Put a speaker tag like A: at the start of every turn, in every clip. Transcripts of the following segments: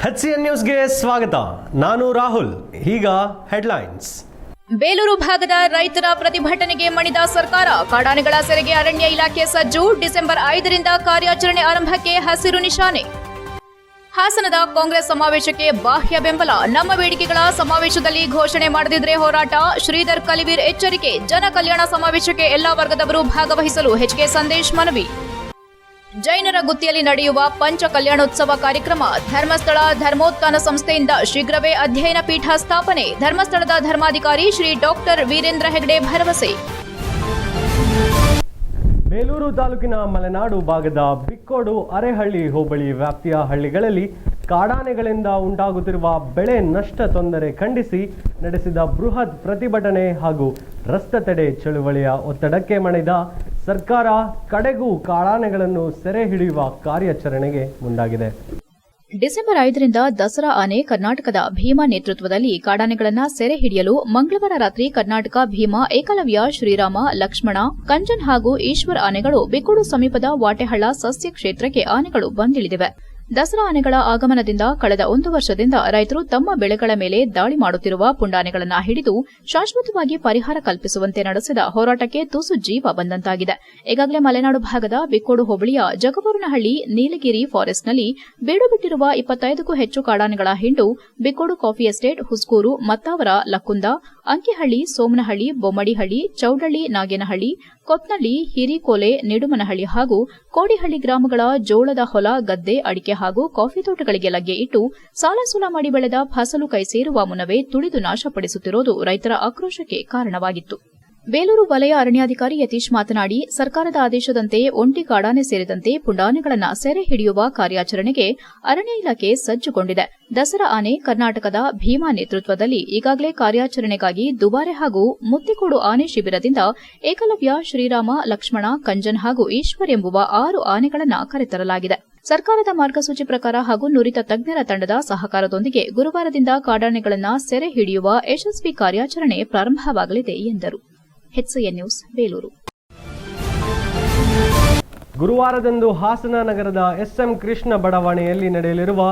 A: HCN ನ್ಯೂಸ್ಗೆ ಸ್ವಾಗತ. ನಾನು ರಾಹುಲ್. ಈಗ ಹೆಡ್ಲೈನ್ಸ್.
B: ಬೇಲೂರು ಭಾಗದ ರೈತರ ಪ್ರತಿಭಟನೆಗೆ ಮಣಿದ ಸರ್ಕಾರ. ಕಾಡಾನೆಗಳ ಸೆರೆಗೆ ಅರಣ್ಯ ಇಲಾಖೆ ಸಜ್ಜು. ಡಿಸೆಂಬರ್ 5ರಿಂದ ಕಾರ್ಯಾಚರಣೆ ಆರಂಭಕ್ಕೆ ಹಸಿರು ನಿಶಾನೆ. ಹಾಸನದ ಕಾಂಗ್ರೆಸ್ ಸಮಾವೇಶಕ್ಕೆ ಬಾಹ್ಯ ಬೆಂಬಲ. ನಮ್ಮ ಬೇಡಿಕೆಗಳ ಸಮಾವೇಶದಲ್ಲಿ ಘೋಷಣೆ ಮಾಡದಿದ್ರೆ ಹೋರಾಟ. ಶ್ರೀಧರ್ ಕಲಿವೀರ್ ಎಚ್ಚರಿಕೆ. ಜನ ಕಲ್ಯಾಣ ಸಮಾವೇಶಕ್ಕೆ ಎಲ್ಲಾ ವರ್ಗದವರು ಭಾಗವಹಿಸಲು HK ಸಂದೇಶ್ ಮನವಿ. ಜೈನರ ಗುತ್ತಿಯಲ್ಲಿ ನಡೆಯುವ ಪಂಚ ಕಲ್ಯಾಣೋತ್ಸವ ಕಾರ್ಯಕ್ರಮ. ಧರ್ಮಸ್ಥಳ ಧರ್ಮೋತ್ಥಾನ ಸಂಸ್ಥೆಯಿಂದ ಶೀಘ್ರವೇ ಅಧ್ಯಯನ ಪೀಠ ಸ್ಥಾಪನೆ. ಧರ್ಮಸ್ಥಳದ ಧರ್ಮಾಧಿಕಾರಿ ಶ್ರೀ ಡಾಕ್ಟರ್ ವೀರೇಂದ್ರ ಹೆಗ್ಡೆ ಭರವಸೆ.
A: ಬೇಲೂರು ತಾಲೂಕಿನ ಮಲೆನಾಡು ಭಾಗದ ಬಿಕ್ಕೋಡು ಅರೆಹಳ್ಳಿ ಹೋಬಳಿ ವ್ಯಾಪ್ತಿಯ ಹಳ್ಳಿಗಳಲ್ಲಿ ಕಾಡಾನೆಗಳಿಂದ ಉಂಟಾಗುತ್ತಿರುವ ಬೆಳೆ ನಷ್ಟ ತೊಂದರೆ ಖಂಡಿಸಿ ನಡೆಸಿದ ಬೃಹತ್ ಪ್ರತಿಭಟನೆ ಹಾಗೂ ರಸ್ತೆ ತಡೆ ಚಳುವಳಿಯ ಒತ್ತಡಕ್ಕೆ ಮಣಿದ ಸರ್ಕಾರ ಕಡೆಗೂ ಕಾಡಾನೆಗಳನ್ನು ಸೆರೆ ಹಿಡಿಯುವ ಕಾರ್ಯಾಚರಣೆಗೆ ಮುಂದಾಗಿದೆ.
B: ಡಿಸೆಂಬರ್ 5ರಿಂದ ದಸರಾ ಆನೆ ಕರ್ನಾಟಕದ ಭೀಮಾ ನೇತೃತ್ವದಲ್ಲಿ ಕಾಡಾನೆಗಳನ್ನು ಸೆರೆ ಹಿಡಿಯಲು ಮಂಗಳವಾರ ರಾತ್ರಿ ಕರ್ನಾಟಕ ಭೀಮಾ, ಏಕಲವ್ಯ, ಶ್ರೀರಾಮ, ಲಕ್ಷ್ಮಣ, ಕಂಜನ್ ಹಾಗೂ ಈಶ್ವರ್ ಆನೆಗಳು ಬಿಕ್ಕುಡು ಸಮೀಪದ ವಾಟೆಹಳ್ಳ ಸಸ್ಯ ಕ್ಷೇತ್ರಕ್ಕೆ ಆನೆಗಳು ಬಂದಿಳಿದಿವೆ. ದಸರಾ ಆನೆಗಳ ಆಗಮನದಿಂದ ಕಳೆದ 1 ವರ್ಷದಿಂದ ರೈತರು ತಮ್ಮ ಬೆಳೆಗಳ ಮೇಲೆ ದಾಳಿ ಮಾಡುತ್ತಿರುವ ಪುಂಡಾನೆಗಳನ್ನು ಹಿಡಿದು ಶಾಶ್ವತವಾಗಿ ಪರಿಹಾರ ಕಲ್ಪಿಸುವಂತೆ ನಡೆಸಿದ ಹೋರಾಟಕ್ಕೆ ತುಸು ಜೀವ ಬಂದಂತಾಗಿದೆ. ಈಗಾಗಲೇ ಮಲೆನಾಡು ಭಾಗದ ಬಿಕ್ಕೋಡು ಹೋಬಳಿಯ ಜಗಬೂರನಹಳ್ಳಿ, ನೀಲಗಿರಿ ಫಾರೆಸ್ಟ್ನಲ್ಲಿ ಬೀಡು ಬಿಟ್ಟಿರುವ 25ಕ್ಕೂ ಹೆಚ್ಚು ಕಾಡಾನೆಗಳ ಹಿಂಡು ಬಿಕ್ಕೋಡು ಕಾಫಿ ಎಸ್ಟೇಟ್, ಹುಸ್ಕೂರು, ಮತ್ತಾವರ, ಲಕ್ಕುಂದ, ಅಂಕಿಹಳ್ಳಿ, ಸೋಮನಹಳ್ಳಿ, ಬೊಮ್ಮಡಿಹಳ್ಳಿ, ಚೌಡಳ್ಳಿ, ನಾಗೇನಹಳ್ಳಿ, ಕೊತ್ನಳ್ಳಿ, ಹಿರಿಕೋಲೆ, ನಿಡುಮನಹಳ್ಳಿ ಹಾಗೂ ಕೋಡಿಹಳ್ಳಿ ಗ್ರಾಮಗಳ ಜೋಳದ ಹೊಲ, ಗದ್ದೆ, ಅಡಿಕೆ ಹಾಗೂ ಕಾಫಿ ತೋಟಗಳಿಗೆ ಲಗ್ಗೆ ಇಟ್ಟು ಸಾಲಸೂಲ ಮಾಡಿ ಬೆಳೆದ ಫಸಲು ಕೈ ಸೇರುವ ಮುನ್ನವೇ ತುಳಿದು ನಾಶಪಡಿಸುತ್ತಿರುವುದು ರೈತರ ಆಕ್ರೋಶಕ್ಕೆ ಕಾರಣವಾಗಿತ್ತು. ಬೇಲೂರು ವಲಯ ಅರಣ್ಯಾಧಿಕಾರಿ ಯತೀಶ್ ಮಾತನಾಡಿ, ಸರ್ಕಾರದ ಆದೇಶದಂತೆ ಒಂಟಿ ಕಾಡಾನೆ ಸೇರಿದಂತೆ ಪುಂಡಾನೆಗಳನ್ನು ಸೆರೆ ಹಿಡಿಯುವ ಕಾರ್ಯಾಚರಣೆಗೆ ಅರಣ್ಯ ಇಲಾಖೆ ಸಜ್ಜುಗೊಂಡಿದೆ. ದಸರಾ ಆನೆ ಕರ್ನಾಟಕದ ಭೀಮಾ ನೇತೃತ್ವದಲ್ಲಿ ಈಗಾಗಲೇ ಕಾರ್ಯಾಚರಣೆಗಾಗಿ ದುಬಾರೆ ಹಾಗೂ ಮುತ್ತಿಕೋಡು ಆನೆ ಶಿಬಿರದಿಂದ ಏಕಲವ್ಯ, ಶ್ರೀರಾಮ, ಲಕ್ಷ್ಮಣ, ಕಂಜನ್ ಹಾಗೂ ಈಶ್ವರ್ ಎಂಬುವ 6 ಆನೆಗಳನ್ನು ಕರೆತರಲಾಗಿದೆ. ಸರ್ಕಾರದ ಮಾರ್ಗಸೂಚಿ ಪ್ರಕಾರ ಹಾಗೂ ನುರಿತ ತಜ್ಞರ ತಂಡದ ಸಹಕಾರದೊಂದಿಗೆ ಗುರುವಾರದಿಂದ ಕಾಡಾನೆಗಳನ್ನು ಸೆರೆ ಹಿಡಿಯುವ ಯಶಸ್ವಿ ಕಾರ್ಯಾಚರಣೆ ಪ್ರಾರಂಭವಾಗಲಿದೆ ಎಂದರು. HCN news Belur.
A: ಗುರುವಾರದಂದು ಹಾಸನ ನಗರದ SM ಕೃಷ್ಣ ಬಡಾವಣೆಯಲ್ಲಿ ನಡೆಯಲಿರುವ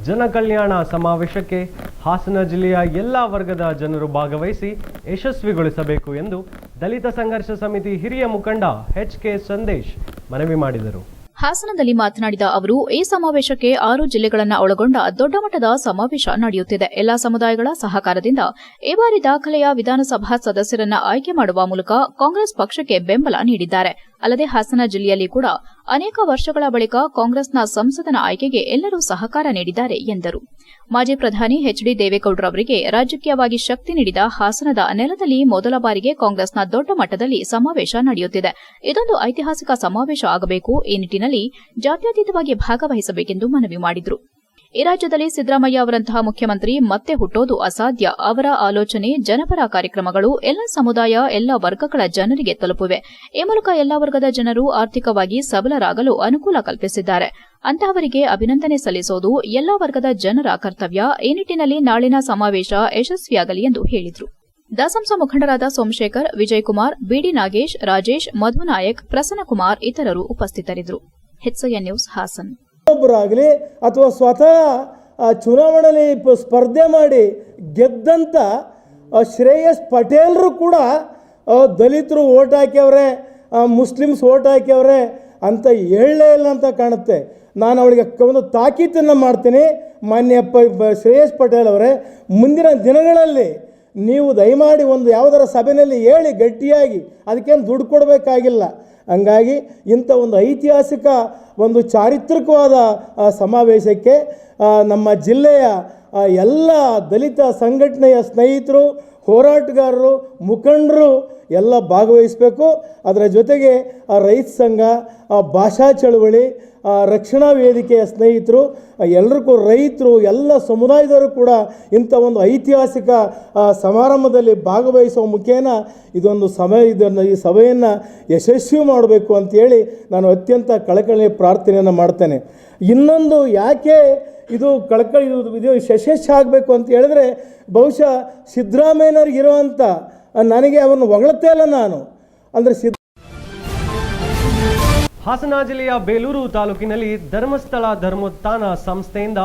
A: ಜನಕಲ್ಯಾಣ ಸಮಾವೇಶಕ್ಕೆ ಹಾಸನ ಜಿಲ್ಲೆಯ ಎಲ್ಲಾ ವರ್ಗದ ಜನರು ಭಾಗವಹಿಸಿ ಯಶಸ್ವಿಗೊಳಿಸಬೇಕು ಎಂದು ದಲಿತ ಸಂಘರ್ಷ ಸಮಿತಿ ಹಿರಿಯ ಮುಖಂಡ HK ಸಂದೇಶ್ ಮನವಿ ಮಾಡಿದರು.
B: ಹಾಸನದಲ್ಲಿ ಮಾತನಾಡಿದ ಅವರು, ಈ ಸಮಾವೇಶಕ್ಕೆ 6 ಜಿಲ್ಲೆಗಳನ್ನು ಒಳಗೊಂಡ ದೊಡ್ಡ ಮಟ್ಟದ ಸಮಾವೇಶ ನಡೆಯುತ್ತಿದೆ. ಎಲ್ಲಾ ಸಮುದಾಯಗಳ ಸಹಕಾರದಿಂದ ಈ ಬಾರಿ ದಾಖಲೆಯ ವಿಧಾನಸಭಾ ಸದಸ್ಯರನ್ನ ಆಯ್ಕೆ ಮಾಡುವ ಮೂಲಕ ಕಾಂಗ್ರೆಸ್ ಪಕ್ಷಕ್ಕೆ ಬೆಂಬಲ ನೀಡಿದ್ದಾರೆ. ಅಲ್ಲದೆ ಹಾಸನ ಜಿಲ್ಲೆಯಲ್ಲಿ ಕೂಡ ಅನೇಕ ವರ್ಷಗಳ ಬಳಿಕ ಕಾಂಗ್ರೆಸ್ನ ಸಂಸದನ ಆಯ್ಕೆಗೆ ಎಲ್ಲರೂ ಸಹಕಾರ ನೀಡಿದ್ದಾರೆ ಎಂದರು. ಮಾಜಿ ಪ್ರಧಾನಿ HD ದೇವೇಗೌಡರವರಿಗೆ ರಾಜಕೀಯವಾಗಿ ಶಕ್ತಿ ನೀಡಿದ ಹಾಸನದ ನೆಲದಲ್ಲಿ ಮೊದಲ ಬಾರಿಗೆ ಕಾಂಗ್ರೆಸ್ನ ದೊಡ್ಡ ಮಟ್ಟದಲ್ಲಿ ಸಮಾವೇಶ ನಡೆಯುತ್ತಿದೆ. ಇದೊಂದು ಐತಿಹಾಸಿಕ ಸಮಾವೇಶ ಆಗಬೇಕು. ಈ ನಿಟ್ಟಿನಲ್ಲಿ ಜಾತ್ಯತೀತವಾಗಿ ಭಾಗವಹಿಸಬೇಕೆಂದು ಮನವಿ ಮಾಡಿದರು. ಈ ರಾಜ್ಯದಲ್ಲಿ ಸಿದ್ದರಾಮಯ್ಯ ಅವರಂತಹ ಮುಖ್ಯಮಂತ್ರಿ ಮತ್ತೆ ಹುಟ್ಟೋದು ಅಸಾಧ್ಯ. ಅವರ ಆಲೋಚನೆ, ಜನಪರ ಕಾರ್ಯಕ್ರಮಗಳು ಎಲ್ಲ ಸಮುದಾಯ, ಎಲ್ಲ ವರ್ಗಗಳ ಜನರಿಗೆ ತಲುಪಿವೆ. ಈ ಮೂಲಕ ಎಲ್ಲ ವರ್ಗದ ಜನರು ಆರ್ಥಿಕವಾಗಿ ಸಬಲರಾಗಲು ಅನುಕೂಲ ಕಲ್ಪಿಸಿದ್ದಾರೆ. ಅಂತಹವರಿಗೆ ಅಭಿನಂದನೆ ಸಲ್ಲಿಸುವುದು ಎಲ್ಲ ವರ್ಗದ ಜನರ ಕರ್ತವ್ಯ. ಈ ನಿಟ್ಟಿನಲ್ಲಿ ನಾಳಿನ ಸಮಾವೇಶ ಯಶಸ್ವಿಯಾಗಲಿ ಎಂದು ಹೇಳಿದರು. ದಸಂಸ ಮುಖಂಡರಾದ ಸೋಮಶೇಖರ್, ವಿಜಯಕುಮಾರ್, ಬಿಡಿ ನಾಗೇಶ್, ರಾಜೇಶ್, ಮಧುನಾಯಕ್, ಪ್ರಸನ್ನಕುಮಾರ್ ಇತರರು ಉಪಸ್ಥಿತರಿದ್ದರು. HCN news Haasan.
C: ಒಬ್ಬರಾಗಲಿ ಅಥವಾ ಸ್ವತಃ ಚುನಾವಣೆಯಲ್ಲಿ ಸ್ಪರ್ಧೆ ಮಾಡಿ ಗೆದ್ದಂಥ ಶ್ರೇಯಸ್ ಪಟೇಲ್ರು ಕೂಡ ದಲಿತರು ಓಟ್ ಹಾಕ್ಯವ್ರೆ, ಮುಸ್ಲಿಮ್ಸ್ ಓಟ್ ಹಾಕ್ಯವ್ರೆ ಅಂತ ಹೇಳಲೇ ಇಲ್ಲ ಅಂತ ಕಾಣುತ್ತೆ. ನಾನು ಅವಳಿಗೆ ಒಂದು ತಾಕೀತನ್ನು ಮಾಡ್ತೀನಿ. ಮಾನ್ಯ ಶ್ರೇಯಸ್ ಪಟೇಲ್ ಅವರೇ, ಮುಂದಿನ ದಿನಗಳಲ್ಲಿ ನೀವು ದಯಮಾಡಿ ಒಂದು ಯಾವುದರ ಸಭೆಯಲ್ಲಿ ಹೇಳಿ ಗಟ್ಟಿಯಾಗಿ, ಅದಕ್ಕೇನು ದುಡ್ಡು ಕೊಡಬೇಕಾಗಿಲ್ಲ. ಹಂಗಾಗಿ ಇಂಥ ಒಂದು ಐತಿಹಾಸಿಕ ಒಂದು ಚಾರಿತ್ರಿಕವಾದ ಸಮಾವೇಶಕ್ಕೆ ನಮ್ಮ ಜಿಲ್ಲೆಯ ಎಲ್ಲ ದಲಿತ ಸಂಘಟನೆಯ ಸ್ನೇಹಿತರು, ಹೋರಾಟಗಾರರು, ಮುಖಂಡರು ಎಲ್ಲ ಭಾಗವಹಿಸಬೇಕು. ಅದರ ಜೊತೆಗೆ ರೈತ ಸಂಘ, ಭಾಷಾ ಚಳವಳಿ, ರಕ್ಷಣಾ ವೇದಿಕೆಯ ಸ್ನೇಹಿತರು, ಎಲ್ಲರಿಗೂ ರೈತರು, ಎಲ್ಲ ಸಮುದಾಯದವರು ಕೂಡ ಇಂಥ ಒಂದು ಐತಿಹಾಸಿಕ ಸಮಾರಂಭದಲ್ಲಿ ಭಾಗವಹಿಸುವ ಮುಖೇನ ಈ ಸಭೆಯನ್ನು ಯಶಸ್ವಿ ಮಾಡಬೇಕು ಅಂತೇಳಿ ನಾನು ಅತ್ಯಂತ ಕಳಕಳಿಯ ಪ್ರಾರ್ಥನೆಯನ್ನು ಮಾಡ್ತೇನೆ. ಇನ್ನೊಂದು ಯಾಕೆ ಇದು ಯಶಸ್ವಿ ಆಗಬೇಕು ಅಂತ ಹೇಳಿದ್ರೆ, ಬಹುಶಃ ಸಿದ್ದರಾಮಯ್ಯನವ್ರಿಗಿರುವಂಥ, ನನಗೆ ಅವರನ್ನು ಹೊಗಳ್ತೇ ಇಲ್ಲ ನಾನು ಅಂದರೆ
A: ಹಾಸನ ಜಿಲ್ಲೆಯ ಬೇಲೂರು ತಾಲೂಕಿನಲ್ಲಿ ಧರ್ಮಸ್ಥಳ ಧರ್ಮೋತ್ಥಾನ ಸಂಸ್ಥೆಯಿಂದ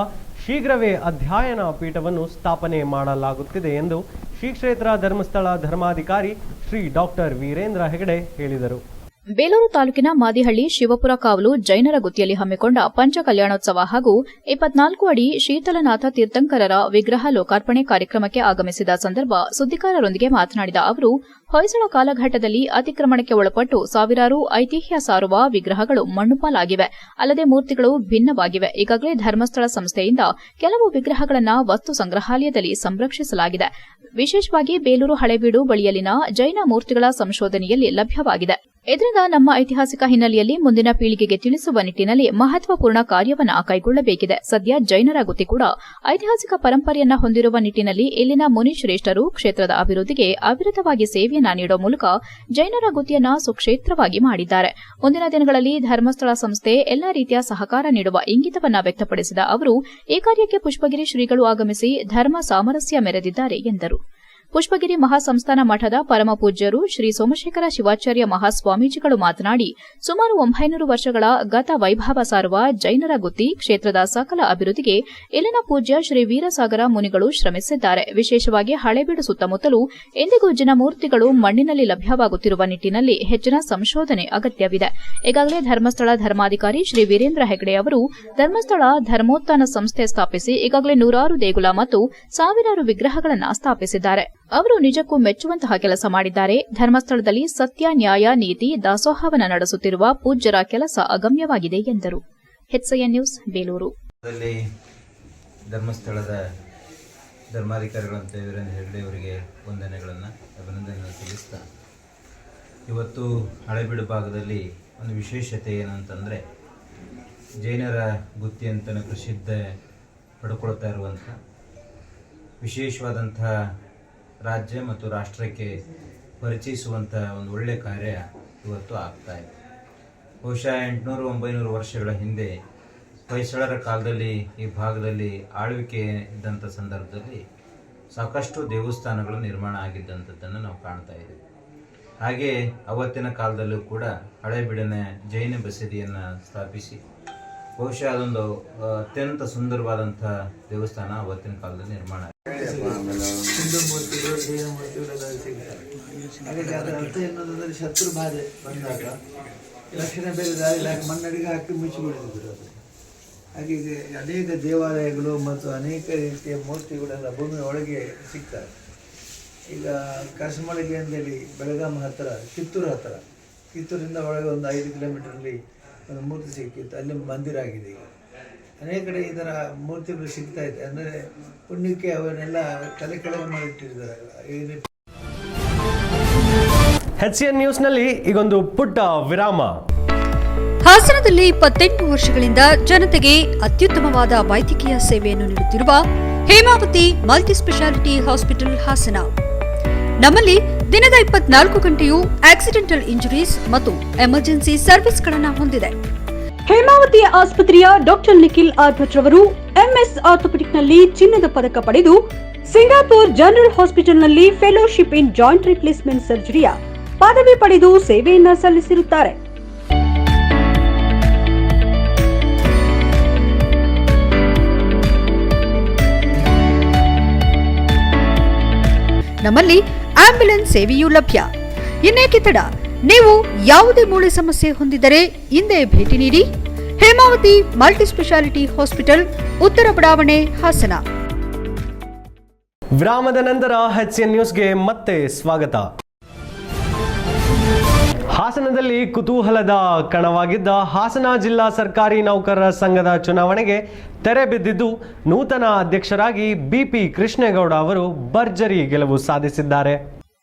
A: ಶೀಘ್ರವೇ ಅಧ್ಯಯನ ಪೀಠವನ್ನು ಸ್ಥಾಪನೆ ಮಾಡಲಾಗುತ್ತಿದೆ ಎಂದು ಶ್ರೀ ಕ್ಷೇತ್ರ ಧರ್ಮಸ್ಥಳ ಧರ್ಮಾಧಿಕಾರಿ ಶ್ರೀ ಡಾಕ್ಟರ್ ವೀರೇಂದ್ರ ಹೆಗಡೆ ಹೇಳಿದರು.
B: ಬೇಲೂರು ತಾಲೂಕಿನ ಮಾದಿಹಳ್ಳಿ ಶಿವಪುರ ಕಾವಲು ಜೈನರ ಗುತ್ತಿಯಲ್ಲಿ ಹಮ್ಮಿಕೊಂಡ ಪಂಚ ಕಲ್ಯಾಣೋತ್ಸವ ಹಾಗೂ 24 ಅಡಿ ಶೀತಲನಾಥ ತೀರ್ಥಂಕರರ ವಿಗ್ರಹ ಲೋಕಾರ್ಪಣೆ ಕಾರ್ಯಕ್ರಮಕ್ಕೆ ಆಗಮಿಸಿದ ಸಂದರ್ಭ ಸುದ್ದಿಗಾರರೊಂದಿಗೆ ಮಾತನಾಡಿದ ಅವರು, ಹೊಯ್ಸಳ ಕಾಲಘಟ್ಟದಲ್ಲಿ ಅತಿಕ್ರಮಣಕ್ಕೆ ಒಳಪಟ್ಟು ಸಾವಿರಾರು ಐತಿಹ್ಯ ಸಾರುವ ವಿಗ್ರಹಗಳು ಮಣ್ಣುಪಾಲಾಗಿವೆ. ಅಲ್ಲದೆ ಮೂರ್ತಿಗಳು ಭಿನ್ನವಾಗಿವೆ. ಈಗಾಗಲೇ ಧರ್ಮಸ್ಥಳ ಸಂಸ್ಥೆಯಿಂದ ಕೆಲವು ವಿಗ್ರಹಗಳನ್ನು ವಸ್ತು ಸಂಗ್ರಹಾಲಯದಲ್ಲಿ ಸಂರಕ್ಷಿಸಲಾಗಿದೆ. ವಿಶೇಷವಾಗಿ ಬೇಲೂರು ಹಳೇಬೀಡು ಬಳಿಯಲ್ಲಿನ ಜೈನ ಮೂರ್ತಿಗಳ ಸಂಶೋಧನೆಯಲ್ಲಿ ಲಭ್ಯವಾಗಿದೆ. ಇದರಿಂದ ನಮ್ಮ ಐತಿಹಾಸಿಕ ಹಿನ್ನೆಲೆಯಲ್ಲಿ ಮುಂದಿನ ಪೀಳಿಗೆಗೆ ತಿಳಿಸುವ ನಿಟ್ಟಿನಲ್ಲಿ ಮಹತ್ವಪೂರ್ಣ ಕಾರ್ಯವನ್ನು ಕೈಗೊಳ್ಳಬೇಕಿದೆ. ಸದ್ಯ ಜೈನರ ಗುತ್ತಿ ಕೂಡ ಐತಿಹಾಸಿಕ ಪರಂಪರೆಯನ್ನ ಹೊಂದಿರುವ ನಿಟ್ಟಿನಲ್ಲಿ ಇಲ್ಲಿನ ಮುನಿಶ್ರೇಷ್ಠರು ಕ್ಷೇತ್ರದ ಅಭಿವೃದ್ಧಿಗೆ ಅವಿರತವಾಗಿ ಸೇವೆಯನ್ನ ನೀಡುವ ಮೂಲಕ ಜೈನರ ಗುತ್ತಿಯನ್ನ ಸುಕ್ಷೇತ್ರವಾಗಿ ಮಾಡಿದ್ದಾರೆ. ಮುಂದಿನ ದಿನಗಳಲ್ಲಿ ಧರ್ಮಸ್ಥಳ ಸಂಸ್ಥೆ ಎಲ್ಲಾ ರೀತಿಯ ಸಹಕಾರ ನೀಡುವ ಇಂಗಿತವನ್ನ ವ್ಯಕ್ತಪಡಿಸಿದ ಅವರು, ಈ ಕಾರ್ಯಕ್ಕೆ ಪುಷ್ಪಗಿರಿ ಶ್ರೀಗಳು ಆಗಮಿಸಿ ಧರ್ಮ ಸಾಮರಸ್ಯ ಮೆರೆದಿದ್ದಾರೆ ಎಂದರು. ಪುಷ್ಪಗಿರಿ ಮಹಾಸಂಸ್ಥಾನ ಮಠದ ಪರಮಪೂಜ್ಯರು ಶ್ರೀ ಸೋಮಶೇಖರ ಶಿವಾಚಾರ್ಯ ಮಹಾಸ್ವಾಮೀಜಿಗಳು ಮಾತನಾಡಿ, ಸುಮಾರು 900 ವರ್ಷಗಳ ಗತ ವೈಭವ ಸಾರುವ ಜೈನರ ಗುತ್ತಿ ಕ್ಷೇತ್ರದ ಸಕಲ ಅಭಿವೃದ್ಧಿಗೆ ಇಲ್ಲಿನ ಪೂಜ್ಯ ಶ್ರೀ ವೀರಸಾಗರ ಮುನಿಗಳು ಶ್ರಮಿಸಿದ್ದಾರೆ. ವಿಶೇಷವಾಗಿ ಹಳೇಬೀಡು ಸುತ್ತಮುತ್ತಲೂ ಎಂದಿಗೂ ಜಿನಮೂರ್ತಿಗಳು ಮಣ್ಣಿನಲ್ಲಿ ಲಭ್ಯವಾಗುತ್ತಿರುವ ನಿಟ್ಟಿನಲ್ಲಿ ಹೆಚ್ಚಿನ ಸಂಶೋಧನೆ ಅಗತ್ಯವಿದೆ. ಈಗಾಗಲೇ ಧರ್ಮಸ್ಥಳ ಧರ್ಮಾಧಿಕಾರಿ ಶ್ರೀ ವೀರೇಂದ್ರ ಹೆಗಡೆ ಅವರು ಧರ್ಮಸ್ಥಳ ಧರ್ಮೋತ್ಥಾನ ಸಂಸ್ಥೆ ಸ್ಥಾಪಿಸಿ ಈಗಾಗಲೇ ನೂರಾರು ದೇಗುಲ ಮತ್ತು ಸಾವಿರಾರು ವಿಗ್ರಹಗಳನ್ನು ಸ್ಥಾಪಿಸಿದ್ದಾರೆ. ಅವರು ನಿಜಕ್ಕೂ ಮೆಚ್ಚುವಂತಹ ಕೆಲಸ ಮಾಡಿದ್ದಾರೆ. ಧರ್ಮಸ್ಥಳದಲ್ಲಿ ಸತ್ಯ, ನ್ಯಾಯ, ನೀತಿ ದಾಸೋಹವನ್ನು ನಡೆಸುತ್ತಿರುವ ಪೂಜ್ಯರ ಕೆಲಸ ಅಗಮ್ಯವಾಗಿದೆ ಎಂದರು. HCN news, Belur.
D: ಧರ್ಮಸ್ಥಳದ ಧರ್ಮಾಧಿಕಾರಿಗಳಂತ ವೀರೇಂದ್ರ ಹೆಗಡೆ ಅವರಿಗೆ ವಂದನೆಗಳನ್ನು, ಅಭಿನಂದನೆಗಳನ್ನು ಸಲ್ಲಿಸ್ತಾ, ಇವತ್ತು ಹಳೇಬೀಡು ಭಾಗದಲ್ಲಿ ಒಂದು ವಿಶೇಷತೆ ಏನಂತಂದರೆ, ಜೈನರ ಗುತ್ತಿ ಅಂತಲೇ ಪ್ರಸಿದ್ಧ ಪಡ್ಕೊಳ್ತಾ ಇರುವಂಥ ವಿಶೇಷವಾದಂಥ ರಾಜ್ಯ ಮತ್ತು ರಾಷ್ಟ್ರಕ್ಕೆ ಪರಿಚಯಿಸುವಂಥ ಒಂದು ಒಳ್ಳೆಯ ಕಾರ್ಯ ಇವತ್ತು ಆಗ್ತಾ ಇದೆ. ಬಹುಶಃ 800-900 ವರ್ಷಗಳ ಹಿಂದೆ ಹೊಯ್ಸಳರ ಕಾಲದಲ್ಲಿ ಈ ಭಾಗದಲ್ಲಿ ಆಳ್ವಿಕೆ ಇದ್ದಂಥ ಸಂದರ್ಭದಲ್ಲಿ ಸಾಕಷ್ಟು ದೇವಸ್ಥಾನಗಳು ನಿರ್ಮಾಣ ಆಗಿದ್ದಂಥದ್ದನ್ನು ನಾವು ಕಾಣ್ತಾ ಇದ್ದೀವಿ. ಹಾಗೆ ಅವತ್ತಿನ ಕಾಲದಲ್ಲೂ ಕೂಡ ಹಳೇಬೀಡಿನ ಜೈನ ಬಸದಿಯನ್ನು ಸ್ಥಾಪಿಸಿ ಬಹುಶಃ ಅದೊಂದು ಅತ್ಯಂತ ಸುಂದರವಾದಂಥ ದೇವಸ್ಥಾನ ಅವತ್ತಿನ ಕಾಲದಲ್ಲಿ ನಿರ್ಮಾಣ
E: ಹಿಂದೂ ಮೂರ್ತಿಗಳು, ಜೈನ ಮೂರ್ತಿಗಳೆಲ್ಲ ಸಿಗ್ತವೆ. ಹಾಗಾಗಿ ಅದರ ಅರ್ಥ ಎನ್ನುವುದಾದರೆ ಶತ್ರು ಬಾಧೆ ಬಂದಾಗ ರಕ್ಷಣೆ ಬೇರೆ ದಾರಿ ಹಾಕಿ ಮಣ್ಣಡಿಗೆ ಹಾಕಿ ಮುಚ್ಚಿಬಿಡಿದ್ರು. ಅದು ಹಾಗೆ ಅನೇಕ ದೇವಾಲಯಗಳು ಮತ್ತು ಅನೇಕ ರೀತಿಯ ಮೂರ್ತಿಗಳೆಲ್ಲ ಭೂಮಿಯ ಒಳಗೆ ಸಿಗ್ತವೆ. ಈಗ ಕಸಮಳಗೆ ಅಂತೇಳಿ ಬೆಳಗಾಂ ಹತ್ತಿರ, ಕಿತ್ತೂರಿಂದ ಒಳಗೆ ಒಂದು 5 ಕಿಲೋಮೀಟರಲ್ಲಿ ಒಂದು ಮೂರ್ತಿ ಸಿಕ್ಕಿತ್ತು. ಅಲ್ಲಿ ಮಂದಿರ ಆಗಿದೆ. ಈಗ ಅನೇಕ ಕಡೆ ಈ ಥರ ಮೂರ್ತಿಗಳು ಸಿಗ್ತಾ ಇದೆ. ಅಂದರೆ ಪುಣ್ಯಕ್ಕೆ ಅವನ್ನೆಲ್ಲ ತಲೆ ಕೆಳಗೆ ಮಾಡಿಟ್ಟಿದ್ದಾರೆ.
A: HCN ನ್ಯೂಸ್ನಲ್ಲಿ ಈಗೊಂದು ಪುಟ್ಟ ವಿರಾಮ.
F: ಹಾಸನದಲ್ಲಿ 28 ವರ್ಷಗಳಿಂದ ಜನತೆಗೆ ಅತ್ಯುತ್ತಮವಾದ ವೈದ್ಯಕೀಯ ಸೇವೆಯನ್ನು ನೀಡುತ್ತಿರುವ Hemavathi multi speciality hospital Hassan. ನಮ್ಮಲ್ಲಿ ದಿನದ 24 ಗಂಟೆಯೂ ಆಕ್ಸಿಡೆಂಟಲ್ ಇಂಜುರೀಸ್ ಮತ್ತು ಎಮರ್ಜೆನ್ಸಿ ಸರ್ವಿಸ್ಗಳನ್ನು ಹೊಂದಿದೆ. ಹೇಮಾವತಿ ಆಸ್ಪತ್ರೆಯ ಡಾಕ್ಟರ್ ನಿಖಿಲ್ ಆರ್ ಭಟ್ ರವರು MS ಆರ್ಥೋಪೆಡಿಕ್ನಲ್ಲಿ ಚಿನ್ನದ ಪದಕ ಪಡೆದು ಸಿಂಗಾಪುರ್ ಜನರಲ್ ಹಾಸ್ಪಿಟಲ್ನಲ್ಲಿ ಫೆಲೋಶಿಪ್ ಇನ್ ಜಾಯಿಂಟ್ ರಿಪ್ಲೇಸ್ಮೆಂಟ್ ಸರ್ಜರಿಯ ಪದವಿ ಪಡೆದು ಸೇವೆಯನ್ನ ಸಲ್ಲಿಸಿರುತ್ತಾರೆ. ನಮ್ಮಲ್ಲಿ ಆಂಬ್ಯುಲೆನ್ಸ್ ಸೇವೆಯೂ ಲಭ್ಯ. ಇನ್ನೇಕೆ ತಡ? ನೀವು ಯಾವುದೇ ಮೂಳೆ ಸಮಸ್ಯೆ ಹೊಂದಿದರೆ ಹಿಂದೆ ಭೇಟಿ ನೀಡಿ. ಹೇಮಾವತಿ ಮಲ್ಟಿ ಸ್ಪೆಷಾಲಿಟಿ ಹಾಸ್ಪಿಟಲ್, ಉತ್ತರ ಬಡಾವಣೆ, ಹಾಸನ.
A: ವಿರಾಮದ ನಂತರ HCN ನ್ಯೂಸ್ಗೆ ಮತ್ತೆ ಸ್ವಾಗತ. ಹಾಸನದಲ್ಲಿ ಕುತೂಹಲದ ಕಣವಾಗಿದ್ದ ಹಾಸನ ಜಿಲ್ಲಾ ಸರ್ಕಾರಿ ನೌಕರರ ಸಂಘದ ಚುನಾವಣೆಗೆ ತೆರೆ ಬಿದ್ದಿದ್ದು, ನೂತನ ಅಧ್ಯಕ್ಷರಾಗಿ BP ಕೃಷ್ಣೇಗೌಡ ಅವರು ಭರ್ಜರಿ ಗೆಲುವು ಸಾಧಿಸಿದ್ದಾರೆ.